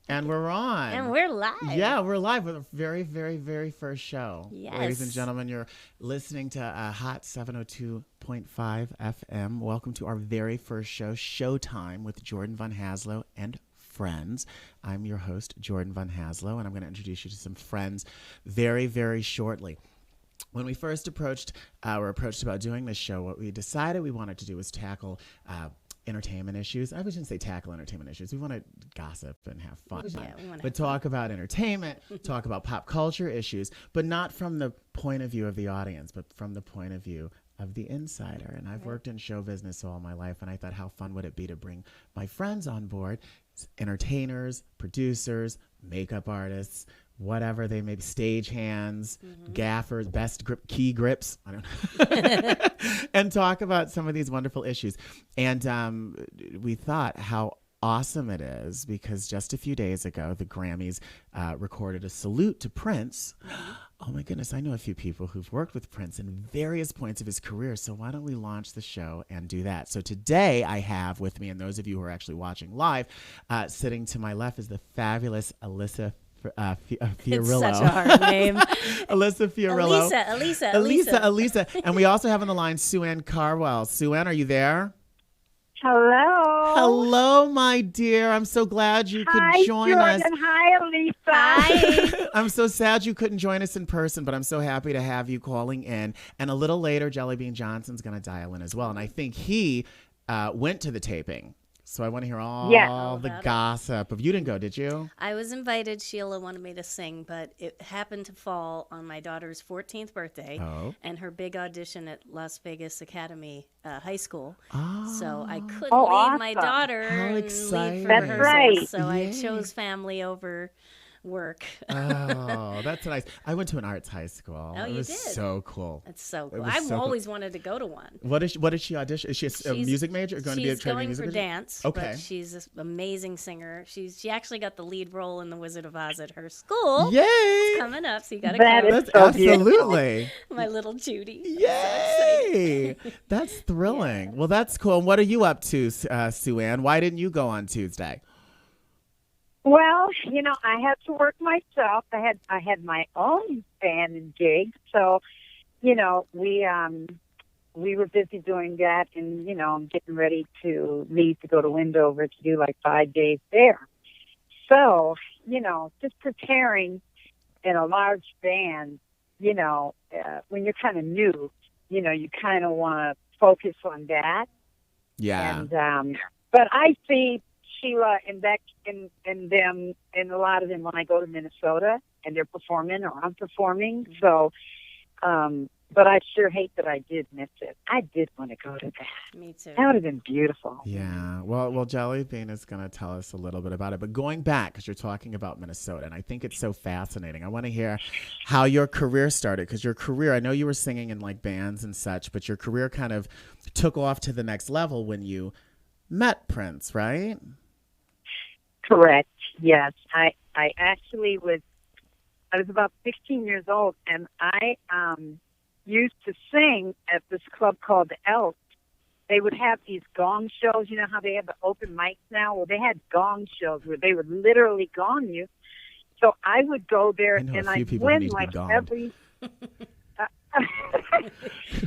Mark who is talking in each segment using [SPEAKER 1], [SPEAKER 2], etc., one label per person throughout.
[SPEAKER 1] And we're on.
[SPEAKER 2] And we're live.
[SPEAKER 1] Yeah, we're live with a very, very, very first show.
[SPEAKER 2] Yes.
[SPEAKER 1] Ladies and gentlemen, you're listening to Hot 702.5 FM. Welcome to our very first show, Showtime, with Jordan Von Haslow and friends. I'm your host, Jordan Von Haslow, and I'm going to introduce you to some friends very, very shortly. When we first approached about doing this show, what we decided we wanted to do was tackle entertainment issues. I shouldn't say tackle entertainment issues. We want to gossip and have fun. But talk about entertainment, talk about pop culture issues, but not from the point of view of the audience, but from the point of view of the insider. And I've worked in show business all my life, and I thought, how fun would it be to bring my friends on board, entertainers, producers, makeup artists, whatever they may be, stage hands, gaffers, key grips, I don't know, and talk about some of these wonderful issues. And we thought how awesome it is because just a few days ago, the Grammys recorded a salute to Prince. Oh my goodness, I know a few people who've worked with Prince in various points of his career, so why don't we launch the show and do that? So today I have with me, and those of you who are actually watching live, sitting to my left is the fabulous Elisa Fiorillo.
[SPEAKER 2] It's such a hard name.
[SPEAKER 1] Elisa Fiorillo.
[SPEAKER 2] Elisa.
[SPEAKER 1] And we also have on the line Ann Carwell. Ann, are you there?
[SPEAKER 3] Hello.
[SPEAKER 1] Hello, my dear. I'm so glad you could join
[SPEAKER 3] Jordan.
[SPEAKER 1] us.
[SPEAKER 3] Hi, Elisa.
[SPEAKER 2] Hi.
[SPEAKER 1] I'm so sad you couldn't join us in person, but I'm so happy to have you calling in. And a little later, Jellybean Johnson's going to dial in as well. And I think he went to the taping. So I want to hear all the gossip. You didn't go, did you?
[SPEAKER 2] I was invited. Sheila wanted me to sing, but it happened to fall on my daughter's 14th birthday and her big audition at Las Vegas Academy High School.
[SPEAKER 1] Oh.
[SPEAKER 2] So I couldn't leave
[SPEAKER 3] awesome.
[SPEAKER 2] my daughter
[SPEAKER 1] How
[SPEAKER 2] and
[SPEAKER 1] exciting.
[SPEAKER 2] leave for
[SPEAKER 3] That's
[SPEAKER 2] rehearsal.
[SPEAKER 3] right.
[SPEAKER 2] So I
[SPEAKER 1] Yay.
[SPEAKER 2] chose family over work.
[SPEAKER 1] Oh, that's nice. I went to an arts high school.
[SPEAKER 2] Oh,
[SPEAKER 1] it
[SPEAKER 2] you
[SPEAKER 1] was
[SPEAKER 2] did?
[SPEAKER 1] so cool.
[SPEAKER 2] It's so
[SPEAKER 1] It
[SPEAKER 2] cool.
[SPEAKER 1] was
[SPEAKER 2] I've
[SPEAKER 1] so cool.
[SPEAKER 2] always wanted to go to one.
[SPEAKER 1] What is she audition? Is she a music major? Going to be a
[SPEAKER 2] She's
[SPEAKER 1] training
[SPEAKER 2] going
[SPEAKER 1] music
[SPEAKER 2] for
[SPEAKER 1] major?
[SPEAKER 2] dance,
[SPEAKER 1] Okay.
[SPEAKER 2] but she's an amazing singer. She actually got the lead role in The Wizard of Oz at her school.
[SPEAKER 1] Yay!
[SPEAKER 2] Coming up, so you got to
[SPEAKER 3] That
[SPEAKER 2] go.
[SPEAKER 3] is
[SPEAKER 1] That's
[SPEAKER 3] so
[SPEAKER 1] absolutely.
[SPEAKER 2] My little Judy.
[SPEAKER 1] Yay! That's thrilling. Well, that's cool. And what are you up to, Ann? Why didn't you go on Tuesday?
[SPEAKER 3] Well, I had to work myself. I had my own band and gig, so we were busy doing that, and I'm getting ready to leave to go to Wendover to do like 5 days there. So just preparing in a large band, when you're kind of new, you kind of want to focus on that.
[SPEAKER 1] Yeah.
[SPEAKER 3] And but I see Sheila and Beck and them and a lot of them when I go to Minnesota and they're performing or I'm performing. So, but I sure hate that I did miss it. I did want to go to that.
[SPEAKER 2] Me too.
[SPEAKER 3] That would have been beautiful.
[SPEAKER 1] Yeah. Well, Jellybean is going to tell us a little bit about it. But going back, because you're talking about Minnesota, and I think it's so fascinating. I want to hear how your career started, because your career, I know you were singing in like bands and such, but your career kind of took off to the next level when you met Prince, right?
[SPEAKER 3] Correct. Yes. I actually I was about 16 years old, and I used to sing at this club called the Elks. They would have these gong shows. You know how they have the open mics now? Well, they had gong shows where they would literally gong you. So I would go there, and I'd win like every...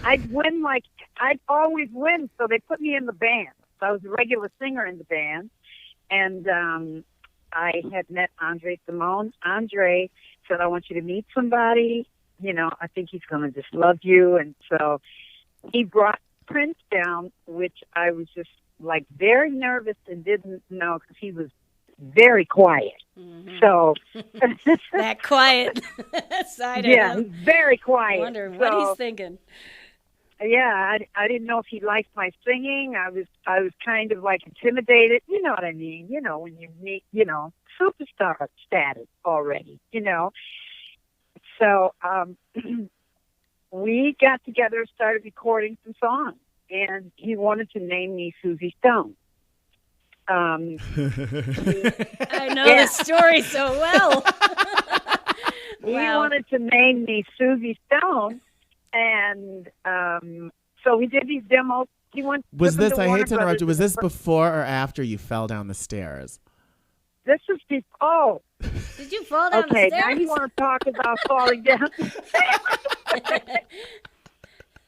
[SPEAKER 3] I'd always win, so they put me in the band. So I was a regular singer in the band. And I had met Andre Simone. Andre said, I want you to meet somebody. I think he's going to just love you. And so he brought Prince down, which I was just like very nervous and didn't know because he was very quiet.
[SPEAKER 2] Mm-hmm.
[SPEAKER 3] So
[SPEAKER 2] that quiet side of
[SPEAKER 3] yeah,
[SPEAKER 2] him.
[SPEAKER 3] he's very quiet.
[SPEAKER 2] Wondering what he's thinking.
[SPEAKER 3] Yeah, I didn't know if he liked my singing. I was kind of like intimidated. You know what I mean? When you meet, superstar status already. So we got together, started recording some songs, and he wanted to name me Susie Stone.
[SPEAKER 2] I know the story so well.
[SPEAKER 3] He wanted to name me Susie Stone. And so we did these demos.
[SPEAKER 1] Was this, I hate to interrupt you, was this before or after you fell down the stairs?
[SPEAKER 3] this is oh.
[SPEAKER 2] Did you fall down the
[SPEAKER 3] stairs?
[SPEAKER 2] stairs?
[SPEAKER 3] Okay, now you want to talk about falling down the stairs.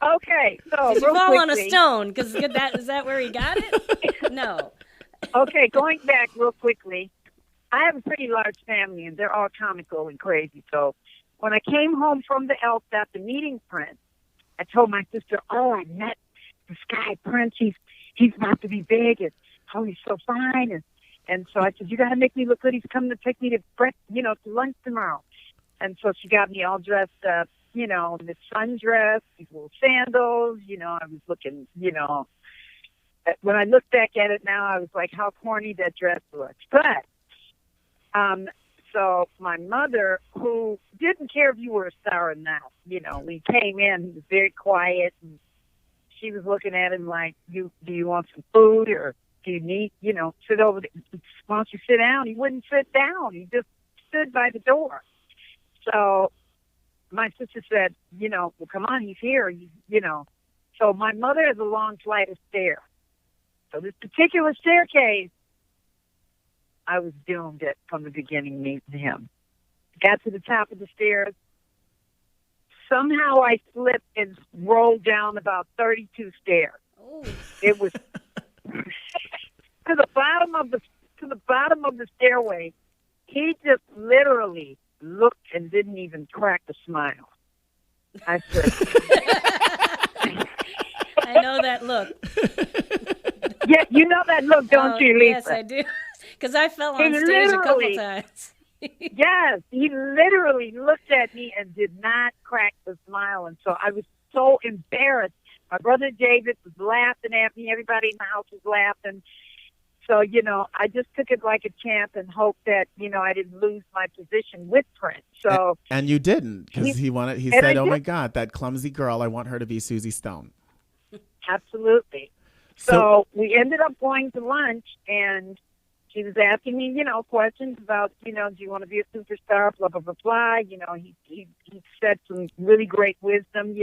[SPEAKER 3] Okay, so
[SPEAKER 2] did you
[SPEAKER 3] real
[SPEAKER 2] fall
[SPEAKER 3] quickly,
[SPEAKER 2] on a stone? Because is that where he got it? No.
[SPEAKER 3] Okay, going back real quickly, I have a pretty large family, and they're all comical and crazy. So when I came home from the Elks after meeting Prince, I told my sister, "Oh, I met this guy Prince. He's about to be big, and oh, he's so fine." And so I said, "You got to make me look good. He's coming to take me to to lunch tomorrow." And so she got me all dressed up, in this sundress, these little sandals. I was looking, when I look back at it now, I was like, how corny that dress looks. But, so my mother, who didn't care if you were a star or not, we came in, he was very quiet, and she was looking at him like, do you want some food, or do you need, sit over there? Why don't you sit down? He wouldn't sit down. He just stood by the door. So my sister said, well, come on, he's here, So my mother has a long flight of stairs. So this particular staircase, I was doomed from the beginning meeting him. Got to the top of the stairs. Somehow I slipped and rolled down about 32 stairs.
[SPEAKER 2] Oh.
[SPEAKER 3] It was to the bottom of the stairway. He just literally looked and didn't even crack a smile. I said,
[SPEAKER 2] I know that look.
[SPEAKER 3] Yeah, you know that look, don't you, Lisa?
[SPEAKER 2] Yes, I do. Because I fell on stage a couple times.
[SPEAKER 3] Yes, he literally looked at me and did not crack a smile. And so I was so embarrassed. My brother David was laughing at me. Everybody in the house was laughing. So, I just took it like a champ and hoped that, I didn't lose my position with Prince. So
[SPEAKER 1] and you didn't, because he said, "Oh my God, that clumsy girl, I want her to be Susie Stone."
[SPEAKER 3] Absolutely. So we ended up going to lunch, and she was asking me, questions about, do you want to be a superstar, blah, blah, blah, blah. He said some really great wisdom,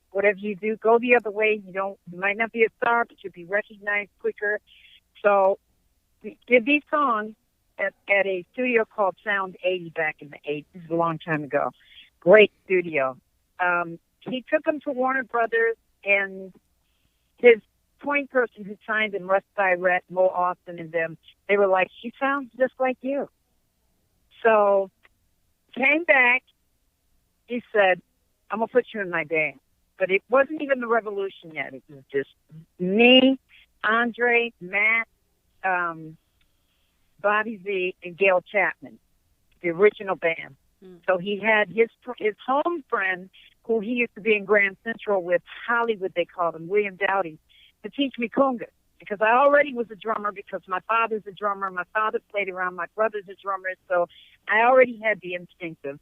[SPEAKER 3] whatever you do, go the other way. You might not be a star, but you'll be recognized quicker. So we did these songs at a studio called Sound 80 back in the 80s. This is a long time ago. Great studio. He took them to Warner Brothers, and his point person who signed him, Russ Tyrett, Mo Austin, and them, they were like, she sounds just like you. So came back. He said, I'm going to put you in my band. But it wasn't even the Revolution yet. It was just me, Andre, Matt, Bobby Z, and Gail Chapman, the original band. So he had his home friend, who he used to be in Grand Central with, Hollywood they called him, William Dowdy, to teach me conga. Because I already was a drummer, because my father's a drummer, my father played around, my brother's a drummer, so I already had the instinct of,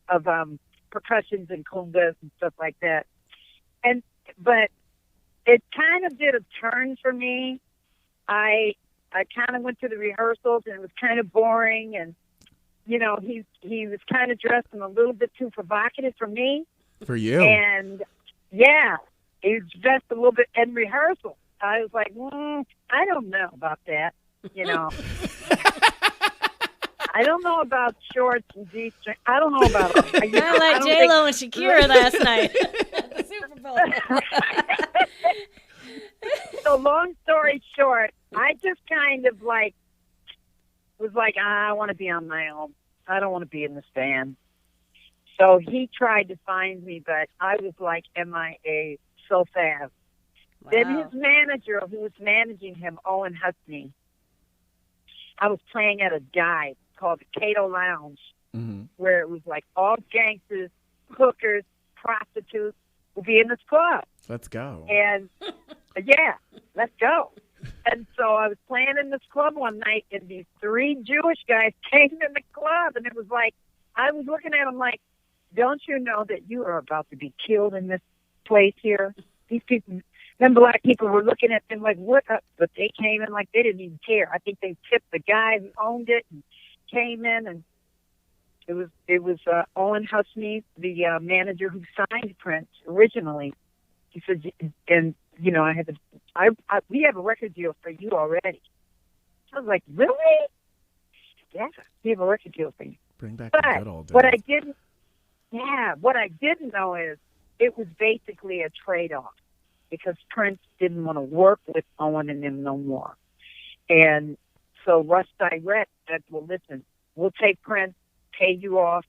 [SPEAKER 3] of percussions and congas and stuff like that. But it kind of did a turn for me. I kind of went to the rehearsals, and it was kind of boring, and he was kind of dressing a little bit too provocative for me.
[SPEAKER 1] For you.
[SPEAKER 3] And yeah, he was dressed a little bit in rehearsal. I was like, I don't know about that. I don't know about shorts and G-string. I don't know about it.
[SPEAKER 2] Kind of like J-Lo and Shakira last night at the Super Bowl.
[SPEAKER 3] So long story short, I just kind of was like, I want to be on my own. I don't want to be in this band. So he tried to find me, but I was like MIA so fast. Wow. Then his manager, who was managing him, Owen Husney, I was playing at a dive called the Cato Lounge, where it was like all gangsters, hookers, prostitutes would be in this club.
[SPEAKER 1] Let's go.
[SPEAKER 3] And yeah, let's go. And so I was playing in this club one night, and these three Jewish guys came in the club, and it was like, I was looking at them like, don't you know that you are about to be killed in this place here? These people, them black people were looking at them like, what? But they came in like they didn't even care. I think they tipped the guy who owned it and came in, and it was Owen Husney, the manager who signed Prince originally. He said, and I had we have a record deal for you already. I was like, really? yeah, we have a record deal for you.
[SPEAKER 1] Bring back
[SPEAKER 3] But
[SPEAKER 1] the good old days.
[SPEAKER 3] what I didn't know is it was basically a trade-off because Prince didn't want to work with Owen and them no more. And so Russ Direct said, well, listen, we'll take Prince, pay you off,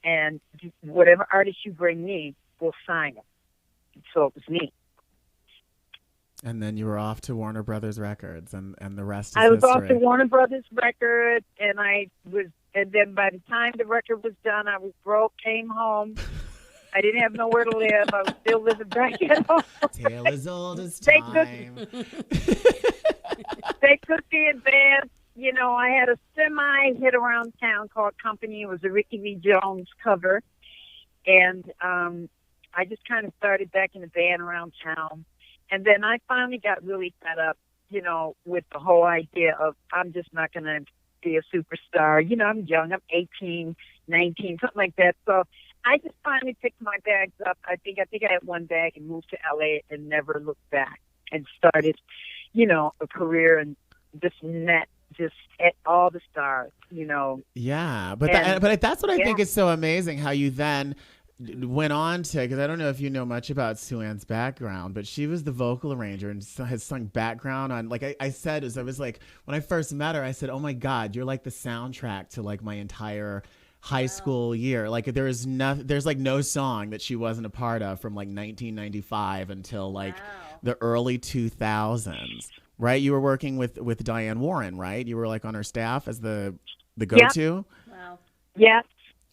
[SPEAKER 3] and whatever artist you bring me, we'll sign it. And so it was me.
[SPEAKER 1] And then you were off to Warner Brothers Records, and the rest is
[SPEAKER 3] I was
[SPEAKER 1] history.
[SPEAKER 3] off to Warner Brothers Records, and then by the time the record was done, I was broke, came home. I didn't have nowhere to live. I was still living back at home.
[SPEAKER 1] Tale as old as time.
[SPEAKER 3] They took the advance. You know, I had a semi-hit around town called Company. It was a Ricky V. Jones cover. And I just kind of started back in the band around town. And then I finally got really fed up, you know, with the whole idea of I'm just not going to be a superstar. You know, I'm young. I'm 18, 19, something like that. So I just finally picked my bags up. I think I had one bag and moved to LA and never looked back and started, you know, a career and just met just at all the stars, you know.
[SPEAKER 1] Yeah, but that's what I think is so amazing, how you then went on to, because I don't know if you know much about Sue Ann's background, but she was the vocal arranger and has sung background on, like I said, as I was like, when I first met her, I said, oh my God, you're like the soundtrack to like my entire high school year. Like there's like no song that she wasn't a part of from like 1995 until like the early 2000s, right? You were working with Diane Warren, right? You were like on her staff as the go-to.
[SPEAKER 2] Wow.
[SPEAKER 3] Yeah.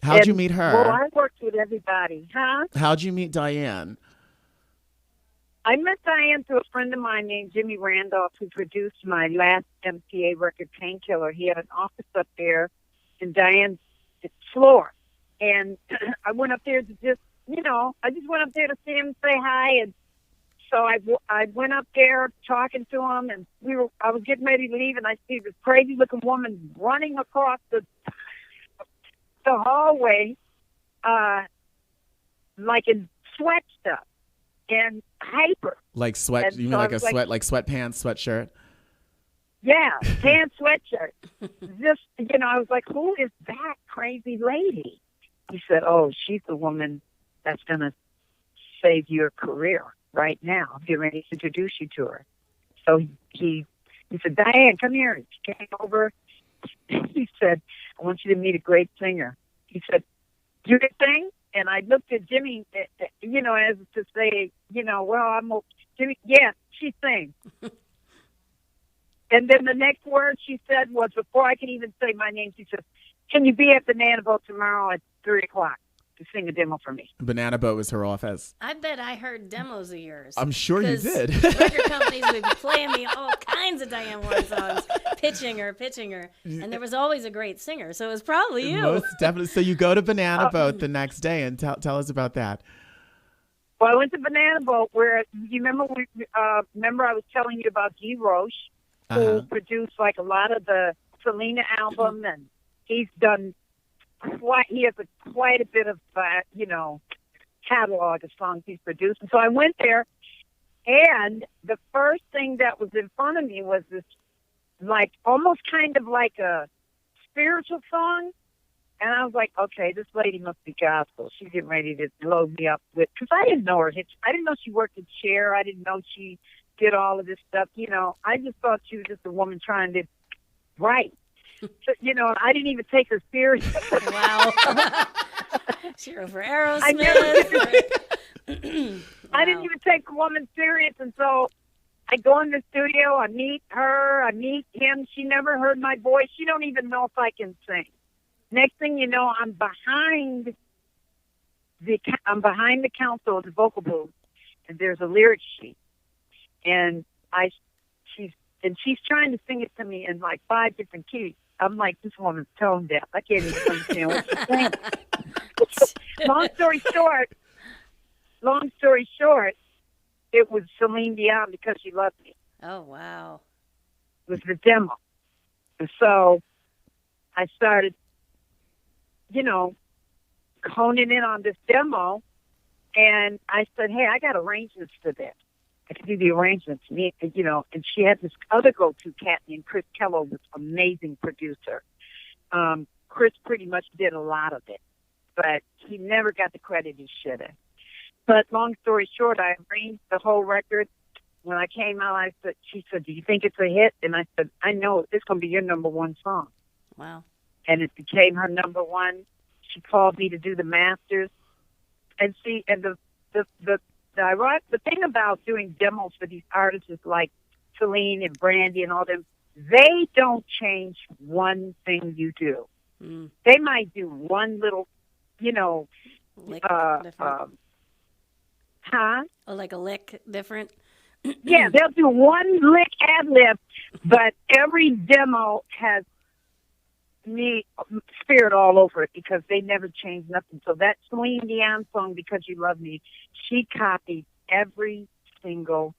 [SPEAKER 1] How'd you meet her?
[SPEAKER 3] Well, I worked with everybody, huh?
[SPEAKER 1] How'd you meet Diane?
[SPEAKER 3] I met Diane through a friend of mine named Jimmy Randolph, who produced my last MTA record, Painkiller. He had an office up there in Diane's floor. And I went up there to just, you know, I just went up there to see him, say hi. And so I went up there talking to him, and I was getting ready to leave, and I see this crazy-looking woman running across the hallway, like in sweat stuff and hyper.
[SPEAKER 1] Like sweat?
[SPEAKER 3] And
[SPEAKER 1] you mean
[SPEAKER 3] so
[SPEAKER 1] like a
[SPEAKER 3] like
[SPEAKER 1] sweatpants, sweatshirt?
[SPEAKER 3] Yeah, tan sweatshirt. Just, you know, I was like, who is that crazy lady? He said, oh, she's the woman that's going to save your career right now. I'm getting ready to introduce you to her. So he said, Diane, come here. She came over. He said, I want you to meet a great singer. He said, you can sing? And I looked at Jimmy, you know, as to say, you know, well, Jimmy, yeah, she sings. And then the next word she said was, before I could even say my name, she said, can you be at the Banana Boat tomorrow at 3 o'clock to sing a demo for me?
[SPEAKER 1] Banana Boat was her office.
[SPEAKER 2] I bet I heard demos of yours.
[SPEAKER 1] I'm sure you did.
[SPEAKER 2] Record companies would be playing me all kinds of Diane Warren songs, pitching her. And there was always a great singer, so it was probably you.
[SPEAKER 1] Most definitely. So you go to Banana Boat the next day, and tell us about that.
[SPEAKER 3] Well, I went to Banana Boat where, you remember I was telling you about G. Roche, who produced like a lot of the Selena album, and he's done he has quite a bit of, you know, catalog of songs he's produced. And so I went there, and the first thing that was in front of me was this, like, almost kind of like a spiritual song. And I was like, okay, this lady must be gospel. She's getting ready to load me up with, because I didn't know her. I didn't know she worked at Cher. I didn't know she did all of this stuff. You know, I just thought she was just a woman trying to write. So, you know, I didn't even take her serious.
[SPEAKER 2] Wow. She wrote for Aerosmith.
[SPEAKER 3] I didn't even take the woman serious. And so I go in the studio, I meet her, I meet him. She never heard my voice. She don't even know if I can sing. Next thing you know, I'm behind the console of the vocal booth, and there's a lyric sheet. And she's trying to sing it to me in like 5 different keys. I'm like, this woman's tone deaf. I can't even understand what she's saying. Long story short, it was Celine Dion, Because She Loved Me.
[SPEAKER 2] Oh, wow.
[SPEAKER 3] It was the demo. And so I started, you know, honing in on this demo, and I said, hey, I got arrangements for this. I could do the arrangements, you know, and she had this other go-to cat named Chris Kello, this amazing producer. Chris pretty much did a lot of it, but he never got the credit he should have. But long story short, I arranged the whole record. When I came out, she said, do you think it's a hit? And I said, I know, it's going to be your number one song.
[SPEAKER 2] Wow.
[SPEAKER 3] And it became her number one. She called me to do the masters. And see, and the thing about doing demos for these artists is like Celine and Brandy and all them, they don't change one thing you do. Mm. They might do one little,
[SPEAKER 2] lick different.
[SPEAKER 3] Huh?
[SPEAKER 2] Or like a lick different.
[SPEAKER 3] Yeah, they'll do one lick ad-lib, but every demo has me spirit all over it because they never change nothing. So that Celine Dion song, Because You Love Me, she copied every single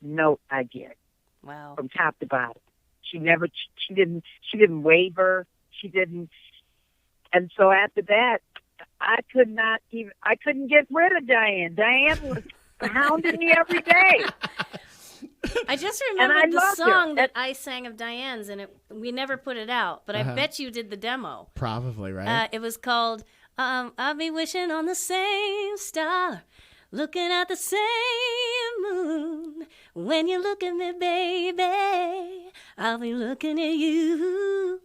[SPEAKER 3] note I did.
[SPEAKER 2] Wow.
[SPEAKER 3] From top to bottom. She didn't waver. She didn't. And so after that, I couldn't get rid of Diane. Diane was hounding me every day.
[SPEAKER 2] I just remembered the song that I sang of Diane's, and we never put it out, but I bet you did the demo.
[SPEAKER 1] Probably, right?
[SPEAKER 2] It was called I'll Be Wishing on the Same Star, looking at the same moon. When you look at me, baby, I'll be looking at you.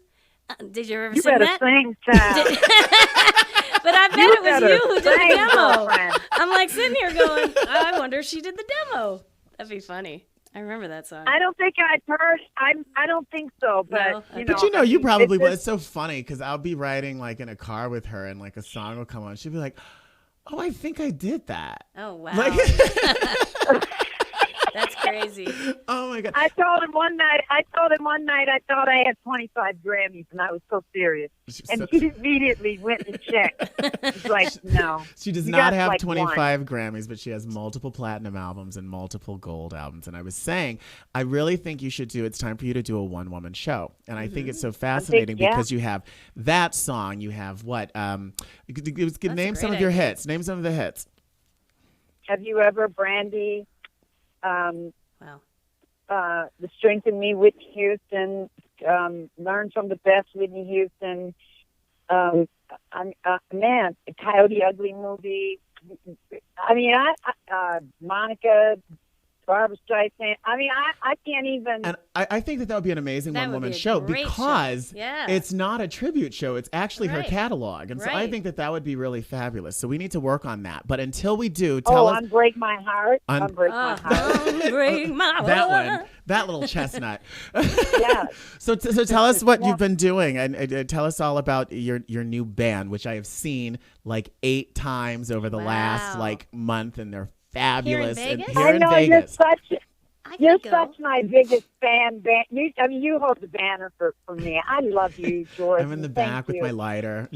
[SPEAKER 2] Did you ever sing that?
[SPEAKER 3] You better sing,
[SPEAKER 2] But I bet it was you who did the demo. I'm like sitting here going, I wonder if she did the demo. That'd be funny. I remember that song.
[SPEAKER 3] I don't think I've heard. I don't think so. But
[SPEAKER 2] no,
[SPEAKER 1] you probably would. It's so funny because I'll be riding like in a car with her, and like a song will come on. She'll be like, "Oh, I think I did that."
[SPEAKER 2] Oh wow.
[SPEAKER 1] Like,
[SPEAKER 2] that's crazy.
[SPEAKER 1] Oh my God.
[SPEAKER 3] I told him one night I thought I had 25 Grammys, and I was so serious. And he immediately went and checked. He's like, no.
[SPEAKER 1] She does not have 25 Grammys, but she has multiple platinum albums and multiple gold albums. And I was saying, I really think it's time for you to do a one-woman show. And I think it's so fascinating because you have that song. You have what? Name some of your hits. Name some of the hits.
[SPEAKER 3] Have you ever, Brandy?
[SPEAKER 2] Wow.
[SPEAKER 3] The Strength in Me, Whitney Houston, Learn from the Best, Whitney Houston, man, the Coyote Ugly movie. I mean, Monica, Barbara Streisand. I mean, I can't even.
[SPEAKER 1] And I think that would be an amazing one-woman show because it's not a tribute show. It's actually her catalog. And so I think that would be really fabulous. So we need to work on that. But until we do, tell us.
[SPEAKER 3] Unbreak My Heart. Unbreak My Heart.
[SPEAKER 2] Unbreak My Heart.
[SPEAKER 1] That one. That little chestnut.
[SPEAKER 3] Yeah.
[SPEAKER 1] So tell us what you've been doing and tell us all about your new band, which I have seen like 8 times over the last month, and they're fabulous.
[SPEAKER 2] Here in Vegas?
[SPEAKER 1] Here in Vegas.
[SPEAKER 3] You're such my biggest fan. You hold the banner for me. I love you, George.
[SPEAKER 1] I'm in the back with my lighter.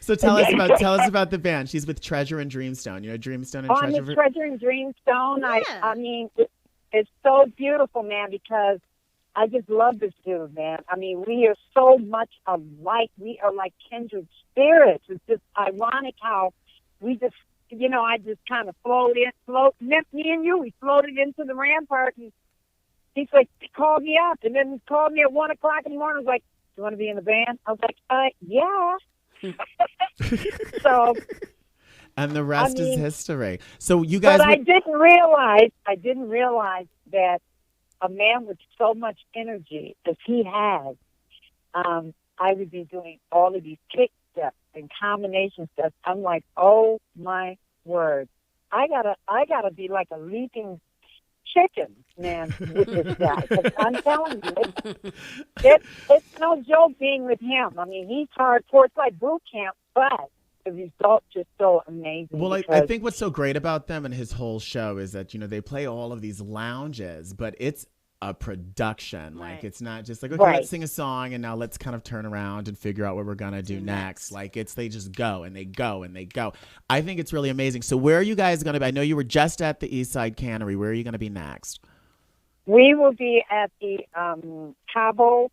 [SPEAKER 1] So tell us about the band. She's with Treasure and Dreamstone. You know Dreamstone and Treasure.
[SPEAKER 3] I'm with Treasure and Dreamstone. Yeah. I mean, it's so beautiful, man, because I just love this dude, man. I mean, we are so much alike. We are like kindred spirits. It's just ironic how we just. I just kind of me and you, we floated into the Rampart, and he's like, he called me up, and then he called me at 1 o'clock in the morning. I was like, do you want to be in the band? I was like, yeah. So.
[SPEAKER 1] And the rest is history. So you guys.
[SPEAKER 3] But I didn't realize that a man with so much energy as he has, I would be doing all of these kick steps and combination steps. I'm like, oh my word, I gotta be like a leaping chicken, man, with this guy. 'Cause I'm telling you, it's no joke being with him. I mean, he's hardcore. It's like boot camp, but the results just so amazing.
[SPEAKER 1] Well, I think what's so great about them and his whole show is that they play all of these lounges, but it's a production.
[SPEAKER 2] Right.
[SPEAKER 1] Like it's not just like, okay, let's sing a song and now let's kind of turn around and figure out what we're gonna do next. Like they just go and they go and they go. I think it's really amazing. So where are you guys gonna be? I know you were just at the East Side Cannery. Where are you gonna be next?
[SPEAKER 3] We will be at the Cabo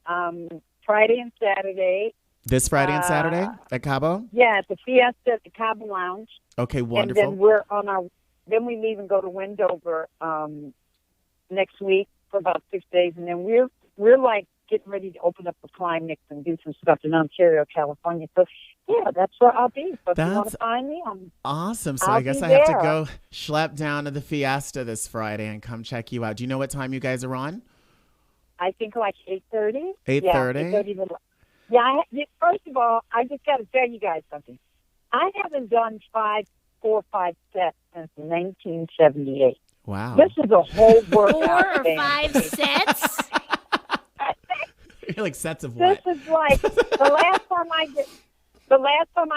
[SPEAKER 3] Friday and Saturday.
[SPEAKER 1] This Friday and Saturday at Cabo?
[SPEAKER 3] Yeah, at the Fiesta at the Cabo Lounge.
[SPEAKER 1] Okay, wonderful.
[SPEAKER 3] And then then we leave and go to Wendover next week for about 6 days, and then we're like getting ready to open up a climax and do some stuff in Ontario, California. So, yeah, that's where I'll be. So if you want to find me,
[SPEAKER 1] awesome. So
[SPEAKER 3] I'll
[SPEAKER 1] I guess
[SPEAKER 3] be
[SPEAKER 1] I have to
[SPEAKER 3] there.
[SPEAKER 1] go schlep down to the Fiesta this Friday and come check you out. Do you know what time you guys are on?
[SPEAKER 3] I think like 8:30.
[SPEAKER 1] 8:30?
[SPEAKER 3] Yeah, 8:30. Yeah, first of all, I just got to tell you guys something. I haven't done 4 or 5 sets since 1978.
[SPEAKER 1] Wow.
[SPEAKER 3] This is a whole workout.
[SPEAKER 2] 4 or
[SPEAKER 3] thing.
[SPEAKER 2] 5 sets?
[SPEAKER 1] You're like sets of what?
[SPEAKER 3] This is like the last time I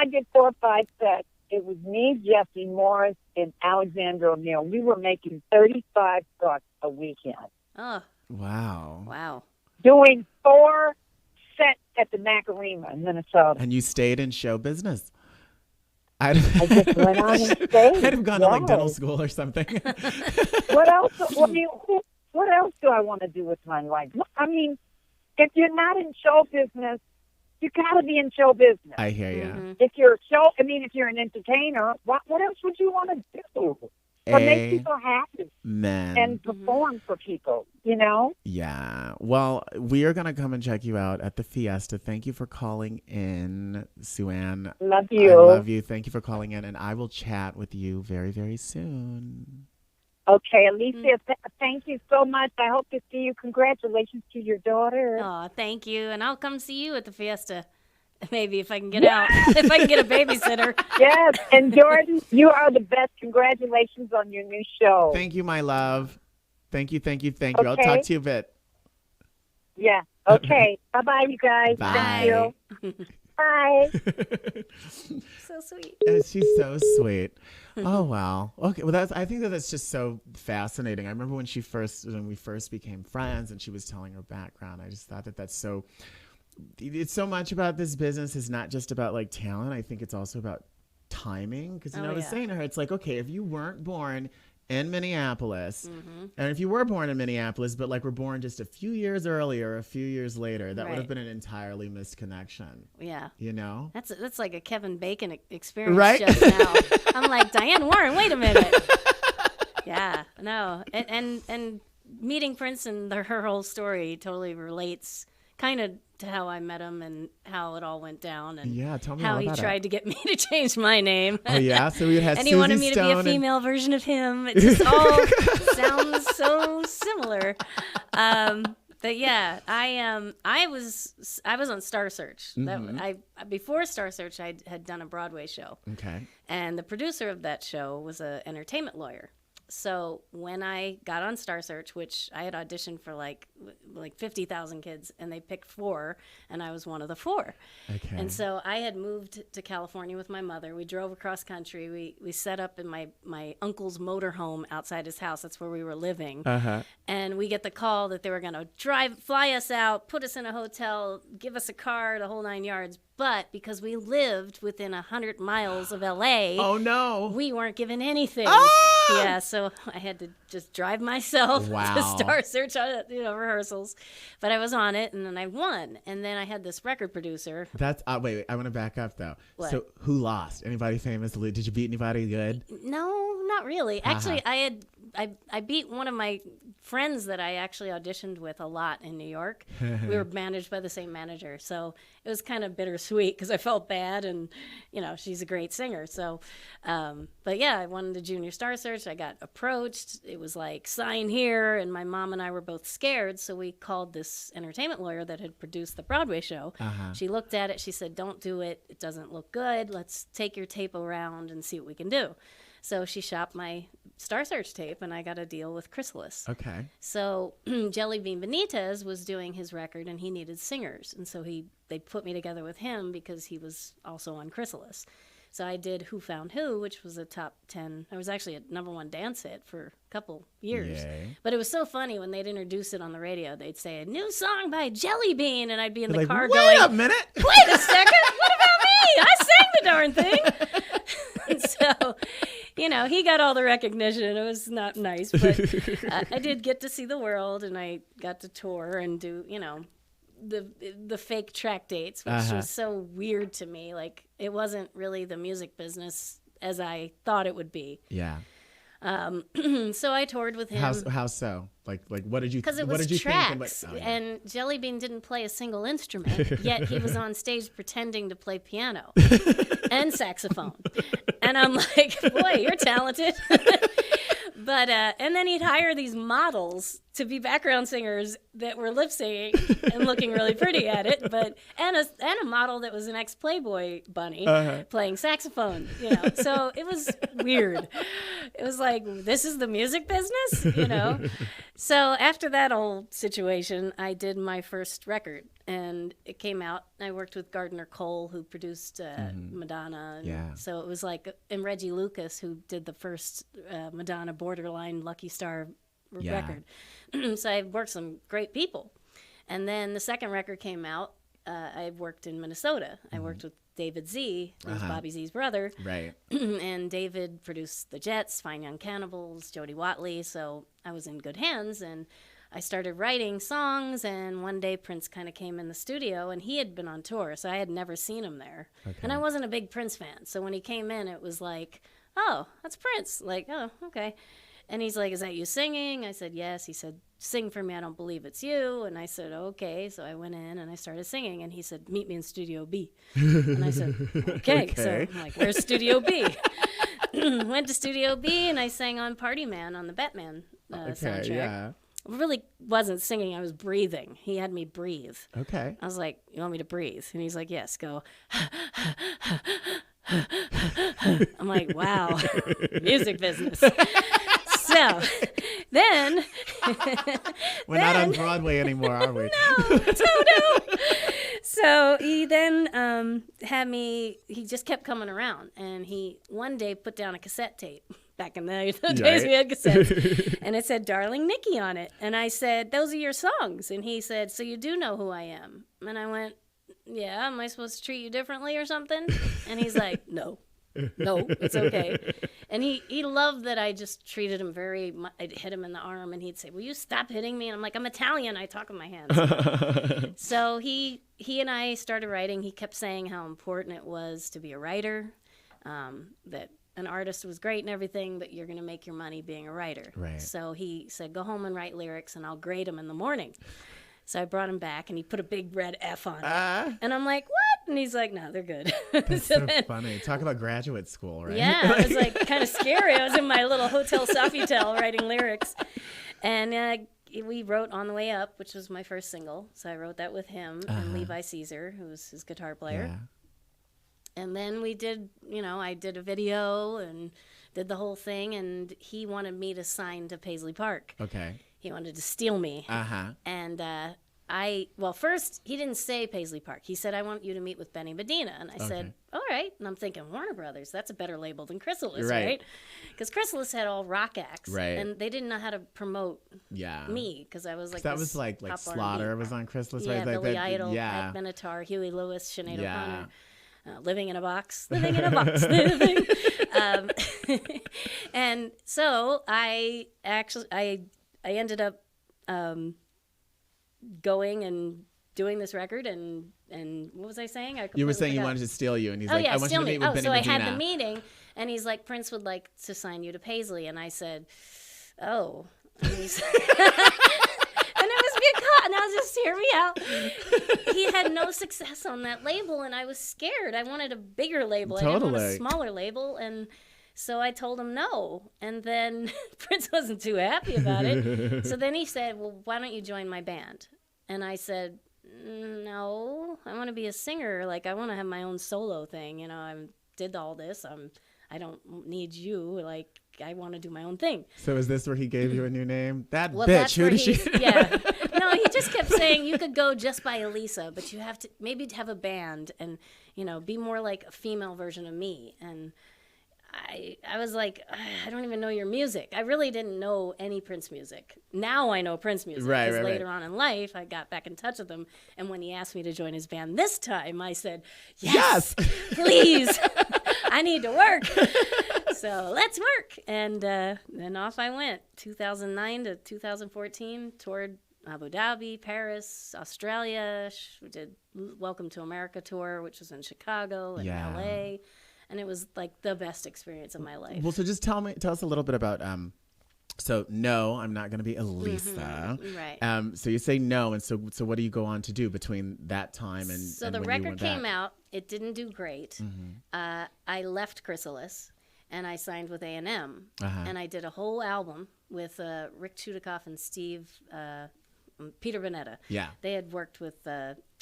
[SPEAKER 3] did 4 or 5 sets. It was me, Jesse Morris, and Alexander O'Neill. We were making $35 a weekend.
[SPEAKER 2] Oh,
[SPEAKER 1] Wow.
[SPEAKER 2] wow.
[SPEAKER 3] Doing 4 sets at the Macarena in Minnesota.
[SPEAKER 1] And you stayed in show business.
[SPEAKER 3] I just went on and stayed.
[SPEAKER 1] I'd have gone to like dental school or something.
[SPEAKER 3] What else? What else do I want to do with my life? I mean, if you're not in show business, you got to be in show business.
[SPEAKER 1] I hear you.
[SPEAKER 2] Mm-hmm.
[SPEAKER 3] If you're if you're an entertainer, what else would you want to do? What makes people happy and perform for people, you know?
[SPEAKER 1] Yeah. Well, we are going to come and check you out at the Fiesta. Thank you for calling in, Sue Ann.
[SPEAKER 3] Love you.
[SPEAKER 1] I love you. Thank you for calling in, and I will chat with you very, very soon.
[SPEAKER 3] Okay, Alicia, thank you so much. I hope to see you. Congratulations to your daughter.
[SPEAKER 2] Oh, thank you. And I'll come see you at the Fiesta. Maybe if I can get out. If I can get a babysitter.
[SPEAKER 3] Yes, and Jordan, you are the best. Congratulations on your new show.
[SPEAKER 1] Thank you, my love. Thank you.
[SPEAKER 3] Okay.
[SPEAKER 1] I'll talk to you a bit.
[SPEAKER 3] Yeah, okay. Bye-bye, you guys.
[SPEAKER 1] Bye.
[SPEAKER 3] Thank you. Bye.
[SPEAKER 2] So sweet.
[SPEAKER 1] She's so sweet. Oh wow. Okay. Well, I think that's just so fascinating. I remember when we first became friends, and she was telling her background. I just thought that's so. It's so much about this business is not just about like talent. I think it's also about timing. Because I was saying to her, it's like, okay, if you weren't born in Minneapolis, and if you were born in Minneapolis, but like were born just a few years earlier, a few years later, that would have been an entirely missed connection.
[SPEAKER 2] Yeah.
[SPEAKER 1] You know?
[SPEAKER 2] That's like a Kevin Bacon experience
[SPEAKER 1] right?
[SPEAKER 2] just now. I'm like, Diane Warren, wait a minute. Yeah, no. And meeting Prince and her whole story totally relates kind of to how I met him and how it all went down, and
[SPEAKER 1] tell me
[SPEAKER 2] how
[SPEAKER 1] all
[SPEAKER 2] he
[SPEAKER 1] about
[SPEAKER 2] tried to get me to change my name.
[SPEAKER 1] Oh yeah, so we had
[SPEAKER 2] and
[SPEAKER 1] Susie
[SPEAKER 2] he wanted me to be a
[SPEAKER 1] Stone
[SPEAKER 2] female version of him. It just all sounds so similar. But yeah, I was on Star Search. Before Star Search, I had done a Broadway show.
[SPEAKER 1] Okay.
[SPEAKER 2] And the producer of that show was an entertainment lawyer. So when I got on Star Search, which I had auditioned for like 50,000 kids, and they picked 4, and I was one of the 4.
[SPEAKER 1] Okay.
[SPEAKER 2] And so I had moved to California with my mother. We drove across country. We set up in my uncle's motorhome outside his house. That's where we were living.
[SPEAKER 1] Uh-huh.
[SPEAKER 2] And we get the call that they were going to fly us out, put us in a hotel, give us a car, the whole 9 yards. But because we lived within 100 miles of L.A.,
[SPEAKER 1] oh no,
[SPEAKER 2] we weren't given anything.
[SPEAKER 1] Ah!
[SPEAKER 2] Yeah, so I had to just drive myself to Star Search, rehearsals. But I was on it, and then I won. And then I had this record producer.
[SPEAKER 1] That's wait, I want to back up though.
[SPEAKER 2] What?
[SPEAKER 1] So who lost? Anybody famous? Did you beat anybody good?
[SPEAKER 2] No, not really. Actually, I beat one of my friends that I actually auditioned with a lot in New York. We were managed by the same manager, so it was kind of bittersweet because I felt bad, and she's a great singer. So, but yeah, I won the Junior Star Search. I got approached. It was like, sign here, and my mom and I were both scared, so we called this entertainment lawyer that had produced the Broadway show. She looked at it. She said, "Don't do it. It doesn't look good. Let's take your tape around and see what we can do." So she shopped my Star Search tape, and I got a deal with Chrysalis.
[SPEAKER 1] Okay.
[SPEAKER 2] So Jellybean Benitez was doing his record, and he needed singers. And so they put me together with him because he was also on Chrysalis. So I did Who Found Who, which was a top 10. I was actually a #1 dance hit for a couple years.
[SPEAKER 1] Yay.
[SPEAKER 2] But it was so funny when they'd introduce it on the radio. They'd say, "A new song by Jellybean," and I'd be in the car
[SPEAKER 1] wait
[SPEAKER 2] going,
[SPEAKER 1] a minute.
[SPEAKER 2] "Wait a second, what about me? I sang the darn thing." And so, he got all the recognition. It was not nice, but I did get to see the world, and I got to tour and do, the fake track dates, which was so weird to me. Like, it wasn't really the music business as I thought it would be.
[SPEAKER 1] Yeah.
[SPEAKER 2] So I toured with him.
[SPEAKER 1] How so? Like what did you?
[SPEAKER 2] Because it
[SPEAKER 1] what
[SPEAKER 2] was
[SPEAKER 1] did you
[SPEAKER 2] tracks,
[SPEAKER 1] think?
[SPEAKER 2] and Jellybean didn't play a single instrument, yet he was on stage pretending to play piano and saxophone. And I'm like, boy, you're talented. But and then he'd hire these models to be background singers that were lip singing and looking really pretty at it, but and a model that was an ex-Playboy bunny playing saxophone, you know. So it was weird. It was like, this is the music business, you know. So after that old situation, I did my first record, and it came out. I worked with Gardner Cole, who produced Madonna. And so it was like, and Reggie Lucas, who did the first Madonna Borderline Lucky Star record. So I worked with some great people. And then the second record came out. I worked in Minnesota. I worked with David Z, who's Bobby Z's brother.
[SPEAKER 1] Right.
[SPEAKER 2] And David produced The Jets, Fine Young Cannibals, Jody Watley. So I was in good hands, and I started writing songs, and one day Prince kind of came in the studio, and he had been on tour, so I had never seen him there. Okay. And I wasn't a big Prince fan, so when he came in, it was like, oh, that's Prince. Like, oh, okay. And he's like, is that you singing? I said, yes. He said, sing for me, I Don't Believe It's You. And I said, okay. So I went in and I started singing, and he said, meet me in Studio B. And I said, okay. So I'm like, where's Studio B? Went to Studio B, and I sang on Party Man on the Batman soundtrack. Yeah. I really wasn't singing, I was breathing. He had me breathe. Okay. I was like, you want me to breathe? And he's like, yes, go. I'm like, wow, music business. So then
[SPEAKER 1] we're not on Broadway anymore, are we?
[SPEAKER 2] No. So he then had me, he just kept coming around, and he one day put down a cassette tape. Back in the days we had cassettes. And it said Darling Nikki on it. And I said, those are your songs. And he said, so you do know who I am? And I went, yeah, am I supposed to treat you differently or something? And he's like, no, it's okay. And he loved that I just treated him very much. I'd hit him in the arm, and he'd say, will you stop hitting me? And I'm like, I'm Italian, I talk with my hands. So he and I started writing. He kept saying how important it was to be a writer, that an artist was great and everything, but you're going to make your money being a writer. Right. So he said, go home and write lyrics, and I'll grade them in the morning. So I brought him back, and he put a big red F on it. And I'm like, what? And he's like, no, they're good.
[SPEAKER 1] That's so funny. Talk about graduate school, right?
[SPEAKER 2] Yeah, it was like kind of scary. I was in my little Hotel Sofitel writing lyrics. And we wrote On the Way Up, which was my first single. So I wrote that with him and Levi Caesar, who was his guitar player. Yeah. And then we did, I did a video and did the whole thing, and he wanted me to sign to Paisley Park. Okay. He wanted to steal me. And first, he didn't say Paisley Park. He said, I want you to meet with Benny Medina. And I said, all right. And I'm thinking, Warner Brothers, that's a better label than Chrysalis, right? Because Chrysalis had all rock acts. Right. And they didn't know how to promote me, because I was like,
[SPEAKER 1] that was like Slaughter was on Chrysalis,
[SPEAKER 2] right?
[SPEAKER 1] Yeah,
[SPEAKER 2] Billy Idol, Pat Benatar, Huey Lewis, Sinead O'Connor. Living in a box. And so I ended up going and doing this record, and what was I saying?
[SPEAKER 1] You were saying he wanted to steal you, and he's like, I want you to meet with Benny Medina.
[SPEAKER 2] So I had the meeting, and he's like, Prince would like to sign you to Paisley, and I said, oh. And he's and it was because, now just hear me out. He had no success on that label, and I was scared. I wanted a bigger label. Totally. I didn't want a smaller label, and so I told him no. And then Prince wasn't too happy about it. So then he said, well, why don't you join my band? And I said, no, I want to be a singer. Like, I want to have my own solo thing. I did all this. I don't need you. Like, I want to do my own thing.
[SPEAKER 1] So is this where he gave you a new name? That bitch, who did she?
[SPEAKER 2] Yeah. No, he just kept saying you could go just by Elisa, but you have to maybe have a band and, be more like a female version of me. And I was like, I don't even know your music. I really didn't know any Prince music. Now I know Prince music. Right, because later on in life, I got back in touch with him. And when he asked me to join his band this time, I said, yes. Please. I need to work. So let's work. And then off I went. 2009 to 2014, toured Abu Dhabi, Paris, Australia. We did Welcome to America tour, which was in Chicago and LA. And it was like the best experience of my life.
[SPEAKER 1] Well, so just tell us a little bit about So no, I'm not going to be Elisa.
[SPEAKER 2] Right.
[SPEAKER 1] So you say no, and so what do you go on to do between that time and
[SPEAKER 2] So
[SPEAKER 1] and
[SPEAKER 2] the
[SPEAKER 1] when you
[SPEAKER 2] record
[SPEAKER 1] went
[SPEAKER 2] came
[SPEAKER 1] back?
[SPEAKER 2] out. It didn't do great. I left Chrysalis, and I signed with A&M, and I did a whole album with Rick Chudikoff and Peter Bonetta.
[SPEAKER 1] Yeah.
[SPEAKER 2] They had worked with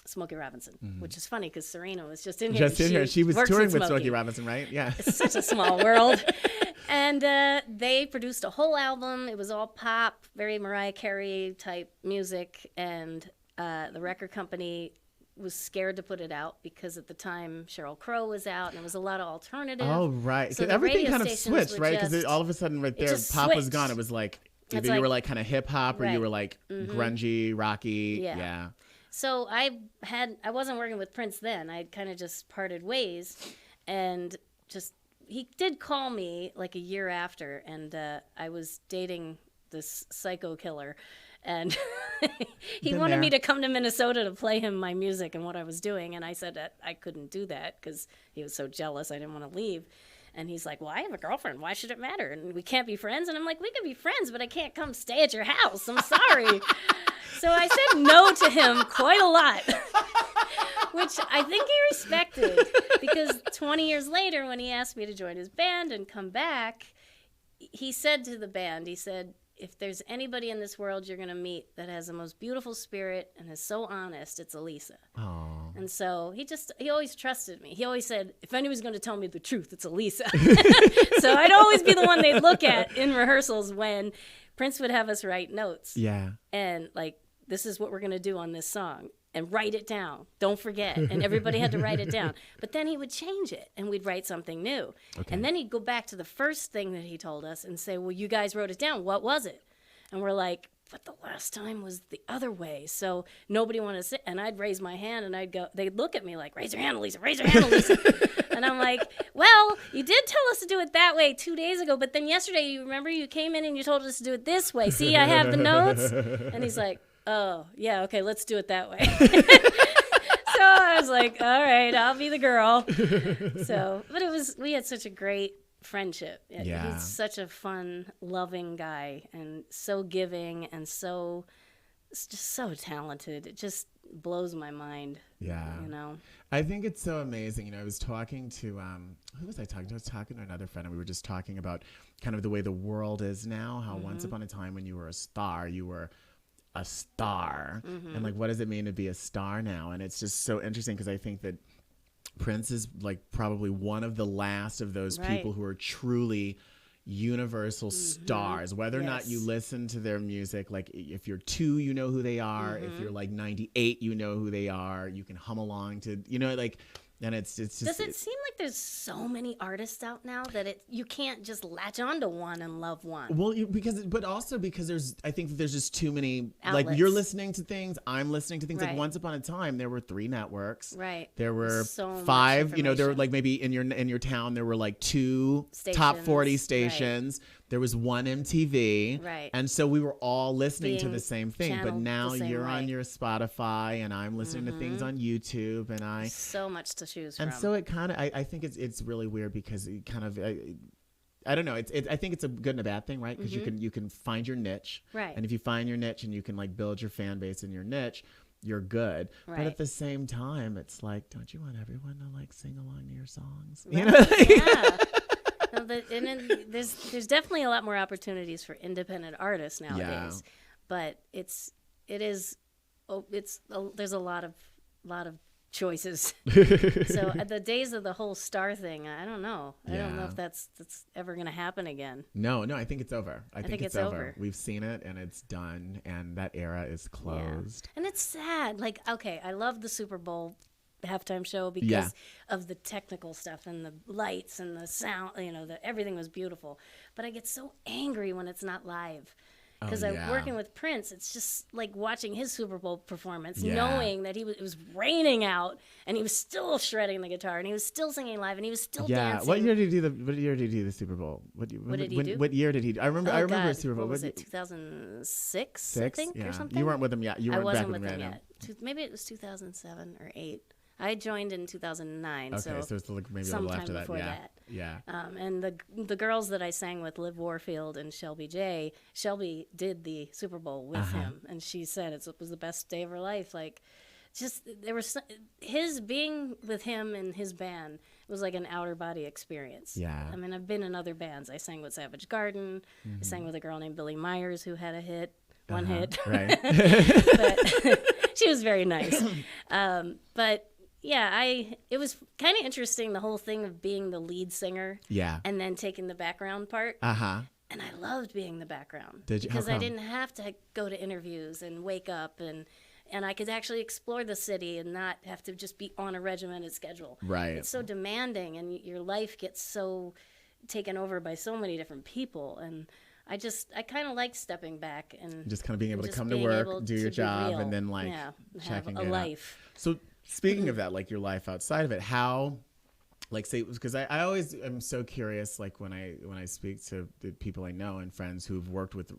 [SPEAKER 2] Smokey Robinson, which is funny because Serena was just in here.
[SPEAKER 1] Just in here. She was
[SPEAKER 2] works
[SPEAKER 1] touring with
[SPEAKER 2] Smokey.
[SPEAKER 1] Smokey Robinson, right? Yeah.
[SPEAKER 2] It's such a small world. And they produced a whole album. It was all pop, very Mariah Carey type music. And the record company was scared to put it out because at the time Sheryl Crow was out and it was a lot of alternative.
[SPEAKER 1] Oh, right.
[SPEAKER 2] So
[SPEAKER 1] So
[SPEAKER 2] the
[SPEAKER 1] everything
[SPEAKER 2] radio
[SPEAKER 1] kind of
[SPEAKER 2] stations
[SPEAKER 1] switched,
[SPEAKER 2] would
[SPEAKER 1] right? Because
[SPEAKER 2] just-
[SPEAKER 1] all of a sudden right
[SPEAKER 2] it
[SPEAKER 1] there,
[SPEAKER 2] just
[SPEAKER 1] pop was
[SPEAKER 2] switched.
[SPEAKER 1] gone. It was like either
[SPEAKER 2] It's
[SPEAKER 1] you
[SPEAKER 2] like-
[SPEAKER 1] were like kind of hip hop or you
[SPEAKER 2] Right.
[SPEAKER 1] were like grungy, rocky.
[SPEAKER 2] Yeah.
[SPEAKER 1] Yeah.
[SPEAKER 2] So I wasn't working with Prince then. I'd kind of just parted ways, and just he did call me like a year after, and I was dating this psycho killer, and he
[SPEAKER 1] Been
[SPEAKER 2] wanted
[SPEAKER 1] there.
[SPEAKER 2] me to come to Minnesota to play him my music and what I was doing, and I said that I couldn't do that because he was so jealous. I didn't want to leave. And he's like, well, I have a girlfriend. Why should it matter? And we can't be friends. And I'm like, we could be friends, but I can't come stay at your house. I'm sorry. So I said no to him quite a lot, which I think he respected because 20 years later, when he asked me to join his band and come back, he said to the band, he said, if there's anybody in this world you're going to meet that has the most beautiful spirit and is so honest, it's Elisa.
[SPEAKER 1] Oh.
[SPEAKER 2] And so he always trusted me. He always said, if anyone's going to tell me the truth, it's Elisa. So I'd always be the one they'd look at in rehearsals when Prince would have us write notes.
[SPEAKER 1] Yeah.
[SPEAKER 2] And like, this is what we're going to do on this song. And write it down. Don't forget. And everybody had to write it down. But then he would change it and we'd write something new.
[SPEAKER 1] Okay.
[SPEAKER 2] And then he'd go back to the first thing that he told us and say, well, you guys wrote it down. What was it? And we're like, but the last time was the other way. So nobody wanted to sit. And I'd raise my hand and I'd go, they'd look at me like, raise your hand, Elisa, raise your hand, Elisa. And I'm like, well, you did tell us to do it that way 2 days ago. But then yesterday, you remember you came in and you told us to do it this way. See, I have the notes. And he's like, oh, yeah, okay, let's do it that way. So I was like, all right, I'll be the girl. So, but we had such a great friendship.
[SPEAKER 1] Yeah.
[SPEAKER 2] He's such a fun, loving guy and so giving and just so talented. It just blows my mind.
[SPEAKER 1] Yeah.
[SPEAKER 2] You know?
[SPEAKER 1] I think it's so amazing. You know, I was talking to, who was I talking to? I was talking to another friend, and we were just talking about kind of the way the world is now, how once upon a time when you were a star, you were a star. And like, what does it mean to be a star now? And it's just so interesting because I think that Prince is like probably one of the last of those people who are truly universal stars, whether or not you listen to their music. Like if you're 2, you know who they are. If you're like 98, you know who they are. You can hum along to, you know, like, and it's just.
[SPEAKER 2] Does it seem like there's so many artists out now that you can't just latch onto one and love one?
[SPEAKER 1] Well, but also because I think there's just too many.
[SPEAKER 2] Outlets.
[SPEAKER 1] Like you're listening to things, I'm listening to things. Like
[SPEAKER 2] Right.
[SPEAKER 1] once upon a time, there were 3 networks.
[SPEAKER 2] Right.
[SPEAKER 1] There were
[SPEAKER 2] So much
[SPEAKER 1] 5. You know, there were
[SPEAKER 2] information.
[SPEAKER 1] like maybe in your town there were like 2 top 40
[SPEAKER 2] Stations,
[SPEAKER 1] stations. There was 1 MTV.
[SPEAKER 2] Right.
[SPEAKER 1] And so we were all listening to
[SPEAKER 2] Being
[SPEAKER 1] the same thing. But
[SPEAKER 2] channeled
[SPEAKER 1] now
[SPEAKER 2] the same
[SPEAKER 1] you're on
[SPEAKER 2] way.
[SPEAKER 1] your Spotify, and I'm listening to things on YouTube, and
[SPEAKER 2] So much to choose
[SPEAKER 1] and
[SPEAKER 2] from.
[SPEAKER 1] so it kind of, I think it's really weird because it kind of, I don't know. I think it's a good and a bad thing, right? Because you can find your niche,
[SPEAKER 2] Right.
[SPEAKER 1] And if you find your niche and you can like build your fan base in your niche, you're good. But
[SPEAKER 2] Right.
[SPEAKER 1] at the same time, it's like, don't you want everyone to like sing along to your songs?
[SPEAKER 2] Right.
[SPEAKER 1] You know?
[SPEAKER 2] Yeah. No, and then there's definitely a lot more opportunities for independent artists nowadays, but there's a lot of choices. So at the days of the whole star thing, I don't know. I don't know if that's ever going to happen again.
[SPEAKER 1] No, I think it's over. I think it's over.
[SPEAKER 2] over.
[SPEAKER 1] We've seen it and it's done, and that era is closed.
[SPEAKER 2] Yeah. And it's sad. Like, okay, I love the Super Bowl halftime show because of the technical stuff and the lights and the sound, you know, everything was beautiful. But I get so angry when it's not live. Because I'm working with Prince, it's just like watching his Super Bowl performance, knowing that it was raining out and he was still shredding the guitar and he was still singing live and he was still dancing.
[SPEAKER 1] What year did he do the Super Bowl? What
[SPEAKER 2] did he do?
[SPEAKER 1] What year did he do? I remember
[SPEAKER 2] God.
[SPEAKER 1] Super Bowl.
[SPEAKER 2] What was it, 2006, I
[SPEAKER 1] 6?
[SPEAKER 2] think,
[SPEAKER 1] Yeah.
[SPEAKER 2] or something?
[SPEAKER 1] You weren't with him yet. You
[SPEAKER 2] I
[SPEAKER 1] weren't
[SPEAKER 2] wasn't
[SPEAKER 1] back
[SPEAKER 2] with
[SPEAKER 1] when
[SPEAKER 2] him
[SPEAKER 1] we ran
[SPEAKER 2] yet. Maybe it was 2007 or 8. I joined in 2009.
[SPEAKER 1] Okay, so it's like maybe a little
[SPEAKER 2] sometime
[SPEAKER 1] after that.
[SPEAKER 2] before
[SPEAKER 1] Yeah.
[SPEAKER 2] that.
[SPEAKER 1] Yeah.
[SPEAKER 2] And the girls that I sang with, Liv Warfield and Shelby J. Shelby did the Super Bowl with him, and she said it was the best day of her life. Like, just there was his being with him and his band was like an outer body experience.
[SPEAKER 1] Yeah.
[SPEAKER 2] I mean, I've been in other bands. I sang with Savage Garden. I sang with a girl named Billie Myers who had a hit, one hit.
[SPEAKER 1] Right.
[SPEAKER 2] But she was very nice. But yeah, it was kind of interesting, the whole thing of being the lead singer.
[SPEAKER 1] Yeah.
[SPEAKER 2] And then taking the background part.
[SPEAKER 1] Uh-huh.
[SPEAKER 2] And I loved being the background.
[SPEAKER 1] Did you? How
[SPEAKER 2] Because I
[SPEAKER 1] come?
[SPEAKER 2] didn't have to go to interviews and wake up and I could actually explore the city and not have to just be on a regimented schedule.
[SPEAKER 1] Right.
[SPEAKER 2] It's so demanding, and your life gets so taken over by so many different people. And I kind of like stepping back and
[SPEAKER 1] Just kind of being able to
[SPEAKER 2] just
[SPEAKER 1] come to
[SPEAKER 2] being
[SPEAKER 1] work,
[SPEAKER 2] able
[SPEAKER 1] do
[SPEAKER 2] to
[SPEAKER 1] your
[SPEAKER 2] be
[SPEAKER 1] job,
[SPEAKER 2] real.
[SPEAKER 1] and then like
[SPEAKER 2] have
[SPEAKER 1] checking
[SPEAKER 2] a
[SPEAKER 1] it out.
[SPEAKER 2] life.
[SPEAKER 1] So speaking of that, like your life outside of it, how, like, say, because I always am so curious, like when I speak to the people I know and friends who've worked with,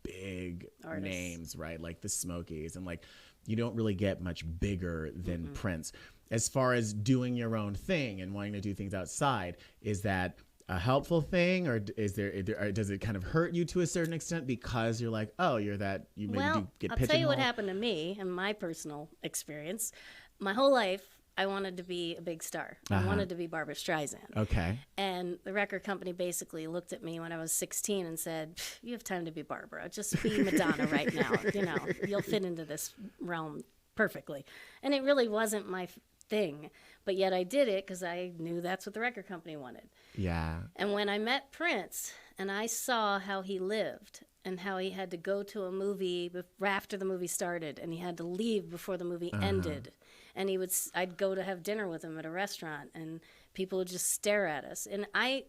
[SPEAKER 1] big
[SPEAKER 2] Artists.
[SPEAKER 1] names, right? Like the Smokies, and like you don't really get much bigger than Prince. As far as doing your own thing and wanting to do things outside, is that a helpful thing, or does it kind of hurt you to a certain extent because you're like, oh, you maybe do get
[SPEAKER 2] I'll tell you what
[SPEAKER 1] pigeonholed?
[SPEAKER 2] happened to me and my personal experience. My whole life, I wanted to be a big star. I wanted to be Barbra Streisand.
[SPEAKER 1] Okay.
[SPEAKER 2] And the record company basically looked at me when I was 16 and said, you have time to be Barbara. Just be Madonna right now. You'll fit into this realm perfectly. And it really wasn't my thing. But yet I did it because I knew that's what the record company wanted.
[SPEAKER 1] Yeah.
[SPEAKER 2] And when I met Prince and I saw how he lived and how he had to go to a movie after the movie started and he had to leave before the movie ended. And I'd go to have dinner with him at a restaurant and people would just stare at us. And I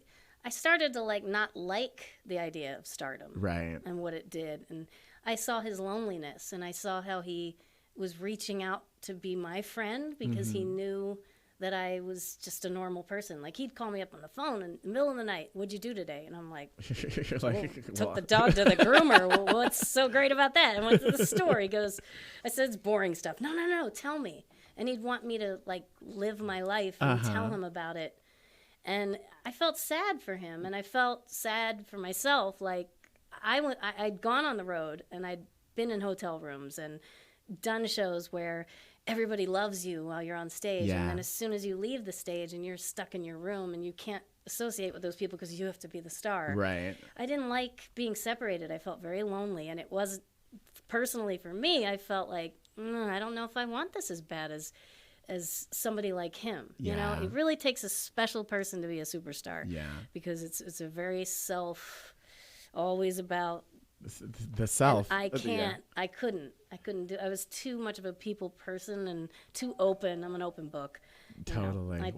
[SPEAKER 2] started to not like the idea of stardom.
[SPEAKER 1] Right.
[SPEAKER 2] And what it did. And I saw his loneliness and I saw how he was reaching out to be my friend because he knew that I was just a normal person. Like, he'd call me up on the phone in the middle of the night, what'd you do today? And I'm like,
[SPEAKER 1] You're
[SPEAKER 2] took the dog to the groomer. Well, what's so great about that? And went to the store. He goes, I said, it's boring stuff. No, tell me. And he'd want me to live my life and tell him about it. And I felt sad for him, and I felt sad for myself. Like, I'd gone on the road, and I'd been in hotel rooms and done shows where everybody loves you while you're on stage.
[SPEAKER 1] Yeah.
[SPEAKER 2] And then as soon as you leave the stage and you're stuck in your room and you can't associate with those people because you have to be the star.
[SPEAKER 1] Right.
[SPEAKER 2] I didn't like being separated. I felt very lonely. And it was, personally for me, I felt like, I don't know if I want this as bad as somebody like him.
[SPEAKER 1] Yeah.
[SPEAKER 2] It really takes a special person to be a superstar.
[SPEAKER 1] Yeah.
[SPEAKER 2] Because it's a very always about
[SPEAKER 1] The self.
[SPEAKER 2] I couldn't do. I was too much of a people person and too open. I'm an open book.
[SPEAKER 1] Totally.
[SPEAKER 2] I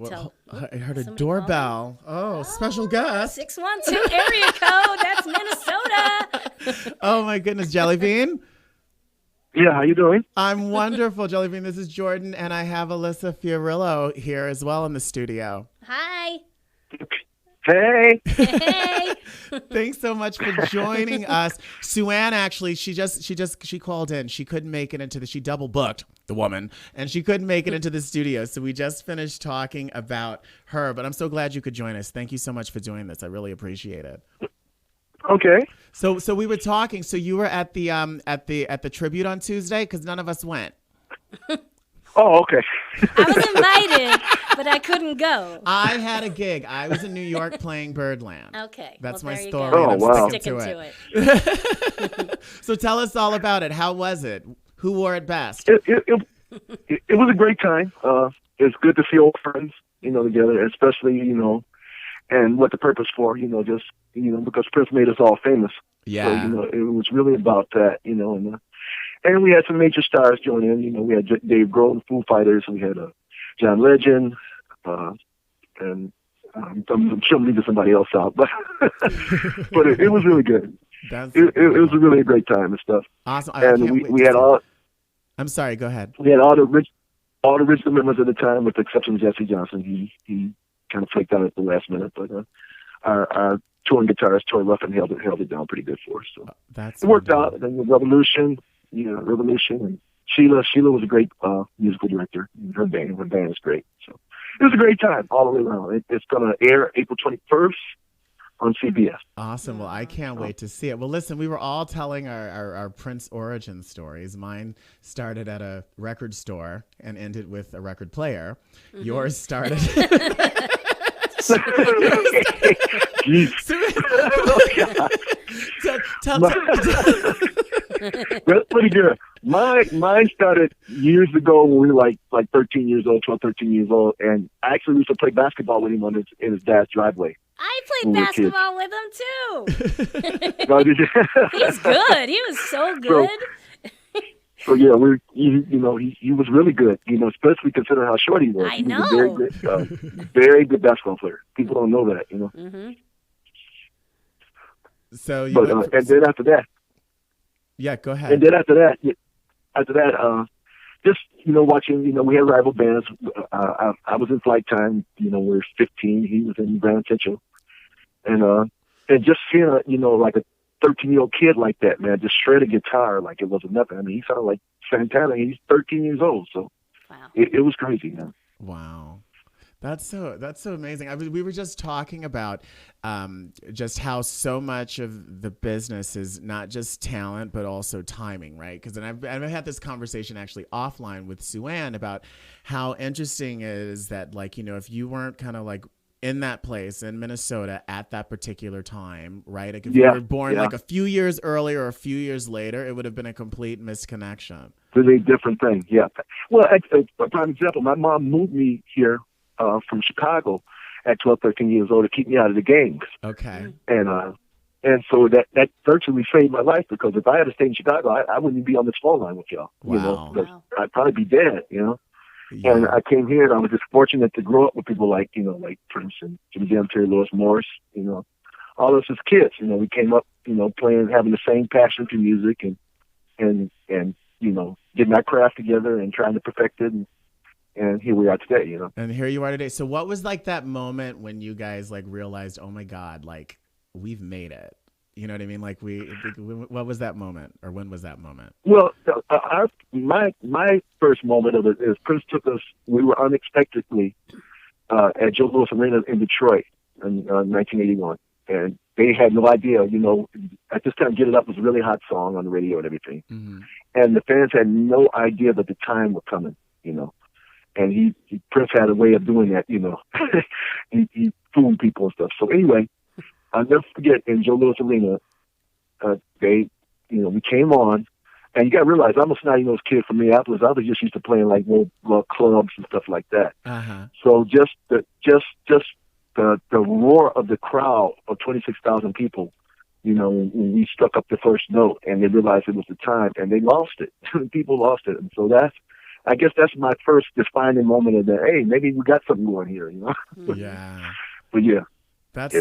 [SPEAKER 1] heard a
[SPEAKER 2] somebody
[SPEAKER 1] doorbell. Oh, special guest.
[SPEAKER 2] 612 area code. That's Minnesota.
[SPEAKER 1] Oh my goodness, Jellybean.
[SPEAKER 4] Yeah, how you doing?
[SPEAKER 1] I'm wonderful, Jellybean. This is Jordan, and I have Elisa Fiorillo here as well in the studio.
[SPEAKER 2] Hi.
[SPEAKER 4] Hey.
[SPEAKER 2] Hey.
[SPEAKER 1] Thanks so much for joining us. Sue-Ann, actually, she called in. She couldn't make it into she double booked, the woman, and she couldn't make it into the studio. So we just finished talking about her, but I'm so glad you could join us. Thank you so much for doing this. I really appreciate it.
[SPEAKER 4] Okay.
[SPEAKER 1] So we were talking. So you were at the tribute on Tuesday because none of us went.
[SPEAKER 4] Oh, okay.
[SPEAKER 2] I was invited, but I couldn't go.
[SPEAKER 1] I had a gig. I was in New York playing Birdland.
[SPEAKER 2] Okay.
[SPEAKER 1] That's
[SPEAKER 2] well,
[SPEAKER 1] my
[SPEAKER 2] there
[SPEAKER 1] story.
[SPEAKER 2] You go.
[SPEAKER 4] Oh,
[SPEAKER 1] and
[SPEAKER 4] wow.
[SPEAKER 1] I'm sticking to it.
[SPEAKER 2] it.
[SPEAKER 1] So tell us all about it. How was it? Who wore it best?
[SPEAKER 4] It was a great time. It's good to see old friends, together, especially, and what the purpose for, just, because Prince made us all famous.
[SPEAKER 1] Yeah.
[SPEAKER 4] So, it was really about that, and we had some major stars join in. We had Dave Grohl, Foo Fighters. We had John Legend, and I'm sure I'm leaving somebody else out, but it was really good. It was really a great time and stuff.
[SPEAKER 1] Awesome.
[SPEAKER 4] And we had all.
[SPEAKER 1] I'm sorry. Go ahead.
[SPEAKER 4] We had all the original members at the time, with the exception of Jesse Johnson. He kind of flaked out at the last minute, but our touring guitarist Troy Ruffin held it down pretty good for us. So
[SPEAKER 1] That's
[SPEAKER 4] it worked
[SPEAKER 1] wonderful.
[SPEAKER 4] out. And then the Revolution, and Sheila was a great musical director. Her band is great. So it was a great time all the way around. It's going to air April 21st on CBS.
[SPEAKER 1] Awesome. Well, I can't wait to see it. Well, listen, we were all telling our Prince origin stories. Mine started at a record store and ended with a record player. Mm-hmm. Yours started...
[SPEAKER 4] That's pretty good. Mine started years ago when we were like 13 years old, 12, 13 years old, and I actually used to play basketball with him in his dad's driveway.
[SPEAKER 2] I played basketball with him too.
[SPEAKER 4] No, did you?
[SPEAKER 2] He's good. He was so good.
[SPEAKER 4] So yeah, he was really good. Especially considering how short he was.
[SPEAKER 2] I know.
[SPEAKER 4] He was a very good basketball player. People don't know that.
[SPEAKER 2] Mm-hmm.
[SPEAKER 1] So,
[SPEAKER 4] and then after that.
[SPEAKER 1] Yeah, go ahead.
[SPEAKER 4] And then after that, just watching. We had rival bands. I was in Flight Time. We were 15. He was in Grand Central, and just seeing like a 13-year-old kid like that, man, just shred a guitar like it wasn't nothing. I mean, he sounded like Santana. He's 13 years old, so
[SPEAKER 2] wow.
[SPEAKER 4] It was crazy, man.
[SPEAKER 1] Wow. That's so amazing. We were just talking about just how so much of the business is not just talent, but also timing, right? Because I've had this conversation actually offline with Sue Ann about how interesting it is that, like, if you weren't kind of like in that place in Minnesota at that particular time, right? Like if you were born like a few years earlier or a few years later, it would have been a complete misconnection.
[SPEAKER 4] It's a different thing, yeah. Well, a prime example, my mom moved me here from Chicago at 12, 13 years old to keep me out of the gangs.
[SPEAKER 1] Okay.
[SPEAKER 4] And so that virtually saved my life, because if I had stayed in Chicago, I wouldn't be on this phone line with y'all.
[SPEAKER 1] Wow.
[SPEAKER 4] Because I'd probably be dead,
[SPEAKER 1] Yeah.
[SPEAKER 4] And I came here and I was just fortunate to grow up with people like, like Prince and Jimmy Jam, Terry Lewis, Morris, all of us as kids. We came up, playing, having the same passion for music and getting our craft together and trying to perfect it. And here we are today,
[SPEAKER 1] And here you are today. So what was like that moment when you guys like realized, oh my God, like we've made it? You know what I mean? Like what was that moment, or when was that moment?
[SPEAKER 4] Well, my first moment of it is Prince took us. We were unexpectedly at Joe Louis Arena in Detroit in 1981, and they had no idea. At this time, "Get It Up" was a really hot song on the radio and everything,
[SPEAKER 1] mm-hmm.
[SPEAKER 4] and the fans had no idea that the time was coming. And Prince had a way of doing that. He fooled people and stuff. So anyway. I'll never forget, in Joe Louis Arena, we came on, and you got to realize I'm a snotty-nosed kid from Minneapolis. I was just used to playing like little clubs and stuff like that.
[SPEAKER 1] Uh-huh.
[SPEAKER 4] So just the roar of the crowd of 26,000 people, when we struck up the first note, and they realized it was the time, and they lost it. People lost it, and so I guess that's my first defining moment of that. Hey, maybe we got something going here,
[SPEAKER 1] Yeah.
[SPEAKER 4] But yeah.
[SPEAKER 1] That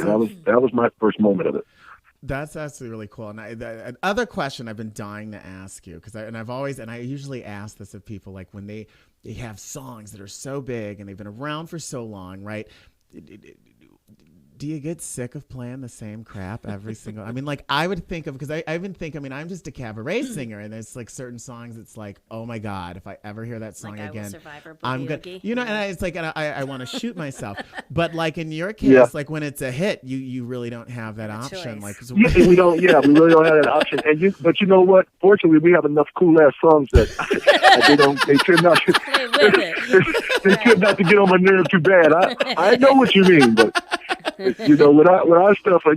[SPEAKER 4] was my first moment of it.
[SPEAKER 1] That's actually really cool. And another question I've been dying to ask you, because I usually ask this of people, like when they have songs that are so big and they've been around for so long, right? Do you get sick of playing the same crap every single? I mean, like I would think of, because I even think, I'm just a cabaret singer, and there's like certain songs. It's like, oh my God, if I ever hear that song
[SPEAKER 2] like
[SPEAKER 1] again,
[SPEAKER 2] I'm good.
[SPEAKER 1] And it's like, and I want to shoot myself. But like in your case, like when it's a hit, you really don't have that option. Like
[SPEAKER 4] we don't. Yeah, we really don't have that option. But you know what? Fortunately, we have enough cool ass songs that they tend not. They tend not to get on my nerve too bad. I know what you mean, but. With our stuff, I've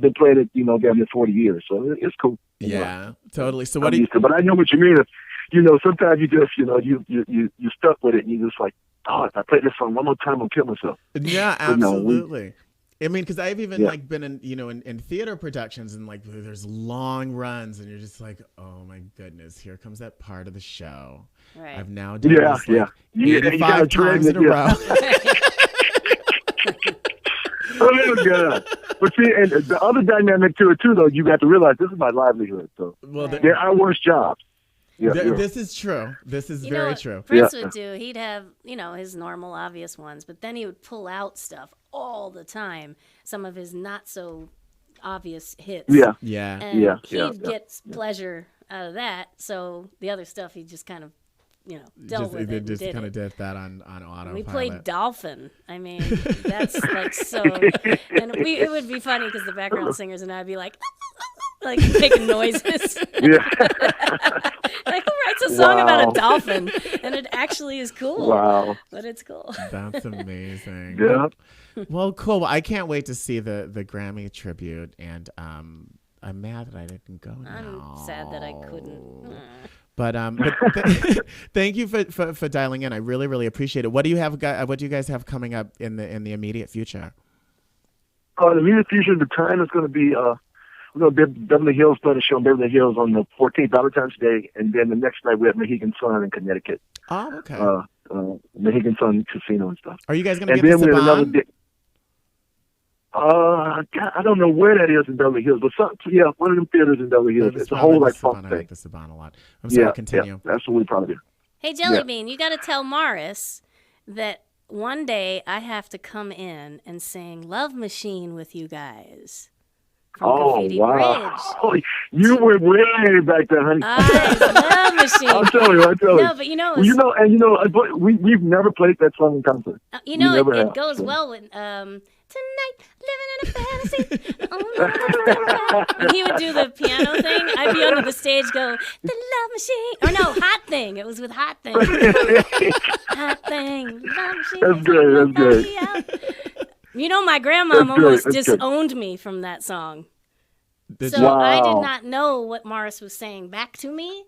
[SPEAKER 4] been playing it, damn near 40 years, so it's cool.
[SPEAKER 1] Yeah, totally. So
[SPEAKER 4] but I know what you mean. Sometimes you just, you stuck with it, and you just like, oh, if I play this song one more time, I'll kill myself.
[SPEAKER 1] Yeah, absolutely. I mean, because I've even like been in, in theater productions, and like there's long runs, and you're just like, oh my goodness, here comes that part of the show.
[SPEAKER 2] Right.
[SPEAKER 1] I've now done this, like, 85 times in a row.
[SPEAKER 4] Oh God! But see, and the other dynamic to it too, though, you got to realize this is my livelihood. So they're our worst jobs. Yeah,
[SPEAKER 1] this is true. This is very true.
[SPEAKER 2] Prince would do. He'd have his normal obvious ones, but then he would pull out stuff all the time. Some of his not so obvious hits.
[SPEAKER 1] Yeah.
[SPEAKER 2] And he'd get pleasure out of that. So the other stuff he just kind of, dealt with it.
[SPEAKER 1] Just
[SPEAKER 2] did
[SPEAKER 1] kind
[SPEAKER 2] it.
[SPEAKER 1] of did that on autopilot.
[SPEAKER 2] We played Dolphin. I mean, that's like so. And it would be funny because the background singers and I'd be like making noises.
[SPEAKER 4] Yeah.
[SPEAKER 2] Like, who writes a song about a dolphin? And it actually is cool.
[SPEAKER 4] Wow.
[SPEAKER 2] But it's cool.
[SPEAKER 1] That's amazing.
[SPEAKER 4] Yeah.
[SPEAKER 1] Well, cool. Well, I can't wait to see the Grammy tribute, and I'm mad that I didn't go now.
[SPEAKER 2] I'm sad that I couldn't.
[SPEAKER 1] But thank you for dialing in. I really, really appreciate it. What do you have? What do you guys have coming up in the immediate future?
[SPEAKER 4] The immediate future, the time is going to be we're going to be Beverly Hills, playing a show in Beverly Hills on the 14th, Valentine's Day, and then the next night we have Mohegan Sun in Connecticut.
[SPEAKER 1] Oh, okay.
[SPEAKER 4] Mohegan Sun Casino and stuff.
[SPEAKER 1] Are you guys going to be
[SPEAKER 4] and
[SPEAKER 1] at the
[SPEAKER 4] then we have another
[SPEAKER 1] Saban?
[SPEAKER 4] day. I don't know where that is in Beverly Hills, but one of them theaters in Beverly Hills. It's a whole funk
[SPEAKER 1] I
[SPEAKER 4] thing.
[SPEAKER 1] like the Saban a lot. I'm sorry. Continue.
[SPEAKER 4] Yeah, that's what we probably do.
[SPEAKER 2] Hey, Jellybean, you got to tell Morris that one day I have to come in and sing Love Machine with you guys. From Graffiti
[SPEAKER 4] wow!
[SPEAKER 2] Bridge.
[SPEAKER 4] You were way back there, honey.
[SPEAKER 2] Love Machine.
[SPEAKER 4] I'll tell you.
[SPEAKER 2] No, but
[SPEAKER 4] we've never played that song in concert.
[SPEAKER 2] It goes well with Tonight, living in a fantasy. When he would do the piano thing, I'd be under the stage go, the love machine. Or no, Hot Thing. It was with Hot Thing. Hot Thing, love machine.
[SPEAKER 4] That's good.
[SPEAKER 2] You know, my grandmom almost disowned me from that song. I did not know what Morris was saying back to me.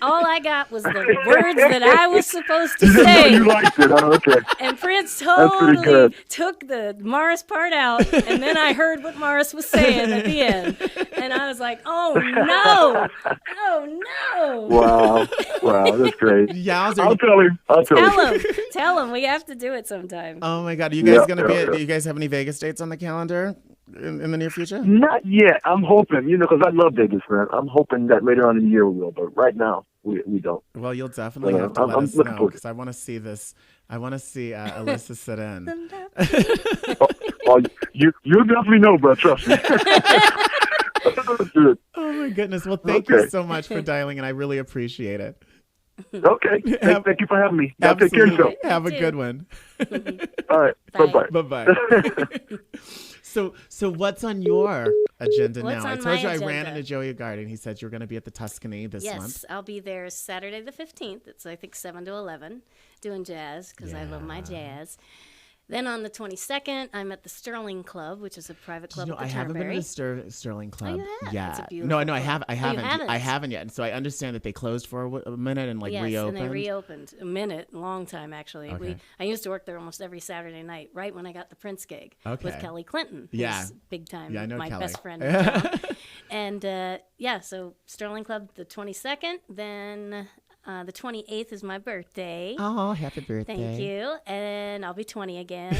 [SPEAKER 2] All I got was the words that I was supposed to say.
[SPEAKER 4] You liked it, okay.
[SPEAKER 2] And Prince totally took the Morris part out, and then I heard what Morris was saying at the end. And I was like, oh, no.
[SPEAKER 4] Wow, that's great.
[SPEAKER 1] Yowzer.
[SPEAKER 4] I'll tell him.
[SPEAKER 2] Tell him. We have to do it sometime.
[SPEAKER 1] Oh, my God. Are you guys going to be do you guys have any Vegas dates on the calendar in the near future?
[SPEAKER 4] Not yet. I'm hoping, because I love Vegas, man. I'm hoping that later on in the year we will, but right now we don't.
[SPEAKER 1] Well, you'll definitely have to let us know, because I want to see this. I want to see Elisa sit in.
[SPEAKER 4] You'll definitely know, bro. Trust me.
[SPEAKER 1] Oh, my goodness. Well, thank you so much for dialing, and I really appreciate it.
[SPEAKER 4] Okay. Thank you for having me. Now take care of yourself.
[SPEAKER 1] Have a good one.
[SPEAKER 4] All right. Bye-bye.
[SPEAKER 1] Bye-bye. So what's on your agenda now? I told you I ran into Joey Garden. He said you were going to be at the Tuscany this month.
[SPEAKER 2] Yes, I'll be there Saturday the 15th. It's, I think, 7 to 11, doing jazz, because I love my jazz. Then on the 22nd, I'm at the Sterling Club, which is a private club at the
[SPEAKER 1] I haven't been
[SPEAKER 2] Turnberry.
[SPEAKER 1] to the Sterling Club
[SPEAKER 2] yet. It's a
[SPEAKER 1] No, I
[SPEAKER 2] club.
[SPEAKER 1] haven't. I haven't.
[SPEAKER 2] I
[SPEAKER 1] haven't yet. And so I understand that they closed for a minute and reopened.
[SPEAKER 2] Yes, and they reopened a long time actually.
[SPEAKER 1] Okay.
[SPEAKER 2] I used to work there almost every Saturday night, right when I got the Prince gig with Kelly Clinton. Who's big time.
[SPEAKER 1] Yeah, I know
[SPEAKER 2] my
[SPEAKER 1] Kelly.
[SPEAKER 2] best friend in town. And so Sterling Club the 22nd, then. The 28th is my birthday.
[SPEAKER 1] Oh, happy birthday.
[SPEAKER 2] Thank you. And I'll be 20 again.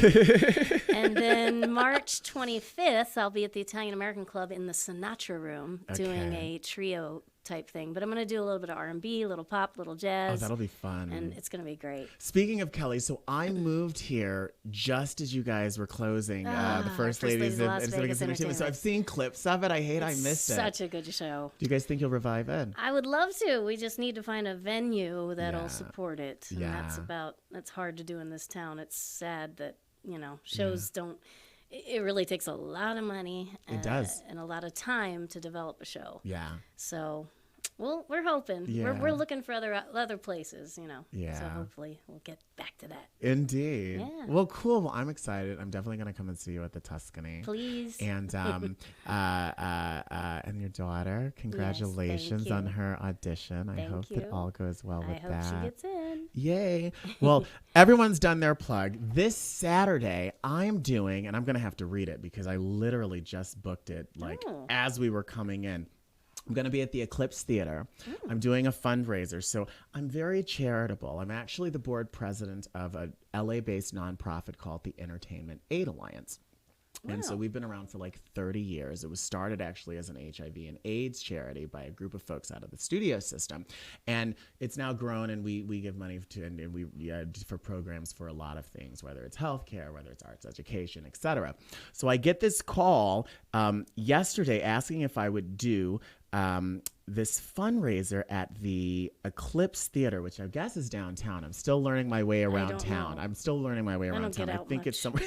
[SPEAKER 2] And then March 25th, I'll be at the Italian American Club in the Sinatra Room doing a trio type thing. But I'm going to do a little bit of R&B, a little pop, a little jazz.
[SPEAKER 1] Oh, that'll be fun.
[SPEAKER 2] And it's going to be great.
[SPEAKER 1] Speaking of Kelly, so I moved here just as you guys were closing the First Ladies of
[SPEAKER 2] Las Vegas Entertainment.
[SPEAKER 1] So I've seen clips of it. I missed it.
[SPEAKER 2] Such a good show.
[SPEAKER 1] Do you guys think you'll revive it?
[SPEAKER 2] I would love to. We just need to find a venue that'll support it. And that's hard to do in this town. It's sad that, shows don't. It really takes a lot of money.
[SPEAKER 1] It does.
[SPEAKER 2] And a lot of time to develop a show.
[SPEAKER 1] Yeah.
[SPEAKER 2] So, well, we're hoping.
[SPEAKER 1] Yeah.
[SPEAKER 2] We're looking for other places,
[SPEAKER 1] Yeah.
[SPEAKER 2] So hopefully we'll get back to that.
[SPEAKER 1] Indeed.
[SPEAKER 2] Yeah.
[SPEAKER 1] Well, cool. Well, I'm excited. I'm definitely going to come and see you at the Tuscany.
[SPEAKER 2] Please.
[SPEAKER 1] And and your daughter, congratulations on her audition. I hope that all goes well with that.
[SPEAKER 2] I hope she gets in.
[SPEAKER 1] Yay. Well, everyone's done their plug. This Saturday, I'm doing, and I'm going to have to read it because I literally just booked it as we were coming in. I'm going to be at the Eclipse Theater. I'm doing a fundraiser. So I'm very charitable. I'm actually the board president of a LA-based nonprofit called the Entertainment Aid Alliance. Wow. And so we've been around for 30 years. It was started actually as an HIV and AIDS charity by a group of folks out of the studio system. And it's now grown, and we give money for programs for a lot of things, whether it's healthcare, whether it's arts education, etc. So I get this call yesterday asking if I would do this fundraiser at the Eclipse Theater, which I guess is downtown. I'm still learning my way around town. I'm still learning my way around town. I think it's somewhere.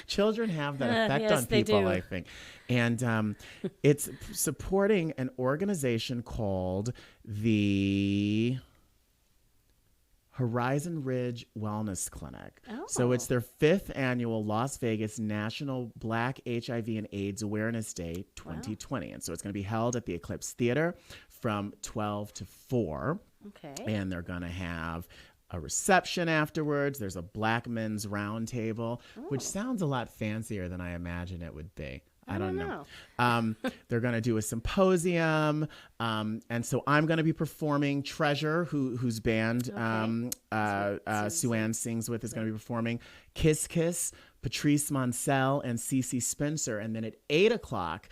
[SPEAKER 1] Children have that effect on people, I think. And it's supporting an organization called the Horizon Ridge Wellness Clinic. Oh. So it's their 5th annual Las Vegas National Black HIV and AIDS Awareness Day 2020. Wow. And so it's going to be held at the Eclipse Theater from 12 to 4. Okay. And they're going to have a reception afterwards. There's a Black Men's Round Table, which sounds a lot fancier than I imagine it would be. I don't know. They're going to do a symposium. And so I'm going to be performing. Treasure, whose band Sue Ann sings with, is going to be performing. Kiss Kiss, Patrice Moncel, and Cece Spencer. And then at 8 o'clock,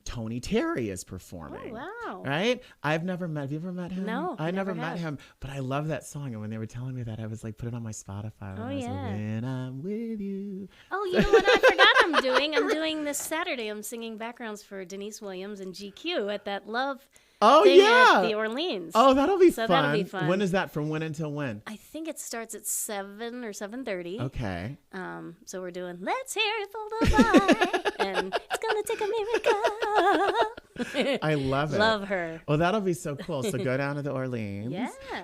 [SPEAKER 1] Tony Terry is performing. Oh, wow. Right? Have you ever met him?
[SPEAKER 2] No,
[SPEAKER 1] I never met him, but I love that song. And when they were telling me that, I was like, put it on my Spotify. And I was like, when I'm with you.
[SPEAKER 2] Oh, you know what I forgot I'm doing? I'm doing this Saturday. I'm singing backgrounds for Denise Williams and GQ at that Love thing at the Orleans.
[SPEAKER 1] Oh, that'll be fun. That'll be fun. When is that? From when until when?
[SPEAKER 2] I think it starts at 7 or 7:30.
[SPEAKER 1] Okay.
[SPEAKER 2] So we're doing Let's Hear It for the Boy, and it's gonna take a miracle.
[SPEAKER 1] I love it.
[SPEAKER 2] Love her.
[SPEAKER 1] Well, that'll be so cool. So go down to the Orleans.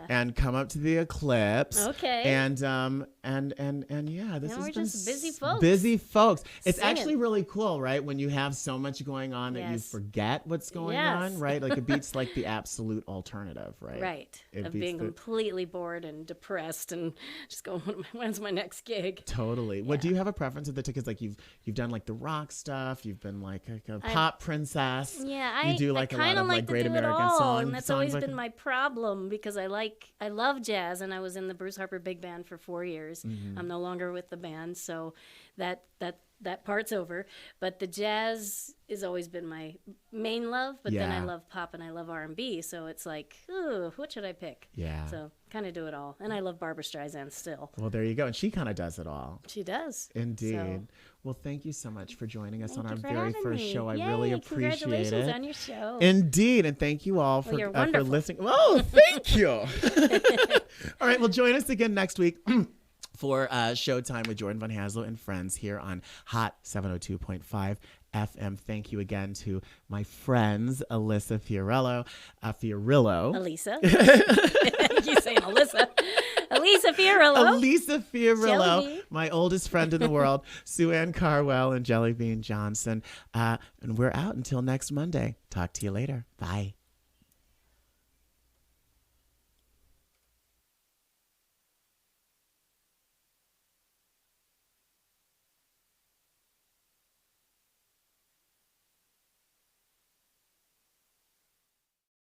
[SPEAKER 1] And come up to the Eclipse.
[SPEAKER 2] Okay.
[SPEAKER 1] And yeah, this
[SPEAKER 2] we're
[SPEAKER 1] has been
[SPEAKER 2] just busy folks.
[SPEAKER 1] Busy folks. It's
[SPEAKER 2] Singing.
[SPEAKER 1] actually really cool, right? When you have so much going on that you forget what's going on, right? Like it beats like the absolute alternative, right?
[SPEAKER 2] Right. Of being completely bored and depressed and just going, when's my next gig?
[SPEAKER 1] Totally. What do you have a preference of the tickets? Like you've done like the rock stuff. You've been like a pop princess.
[SPEAKER 2] Yeah,
[SPEAKER 1] you do like a lot of like Great American songs.
[SPEAKER 2] And that's always been my problem because I love jazz, and I was in the Bruce Harper Big Band for 4 years. Mm-hmm. I'm no longer with the band, so that part's over. But the jazz has always been my main love. But then I love pop and I love R&B, so it's like, ooh, what should I pick? Yeah. So kind of do it all, and I love Barbra Streisand still.
[SPEAKER 1] Well, there you go, and she kind of does it all.
[SPEAKER 2] She does.
[SPEAKER 1] Indeed.
[SPEAKER 2] So.
[SPEAKER 1] Well, thank you so much for joining us on our very first show. I really appreciate it.
[SPEAKER 2] Congratulations on your show.
[SPEAKER 1] Indeed, and thank you all for listening. Oh, thank you. All right, well, join us again next week for Showtime with Jordan Von Haslow and friends here on Hot 702.5 FM. Thank you again to my friends, Elisa Fiorillo.
[SPEAKER 2] Elisa. You saying Elisa. Elisa Fiorillo.
[SPEAKER 1] Elisa Fiorillo, my oldest friend in the world, Sue Ann Carwell, and Jellybean Johnson. And we're out until next Monday. Talk to you later. Bye.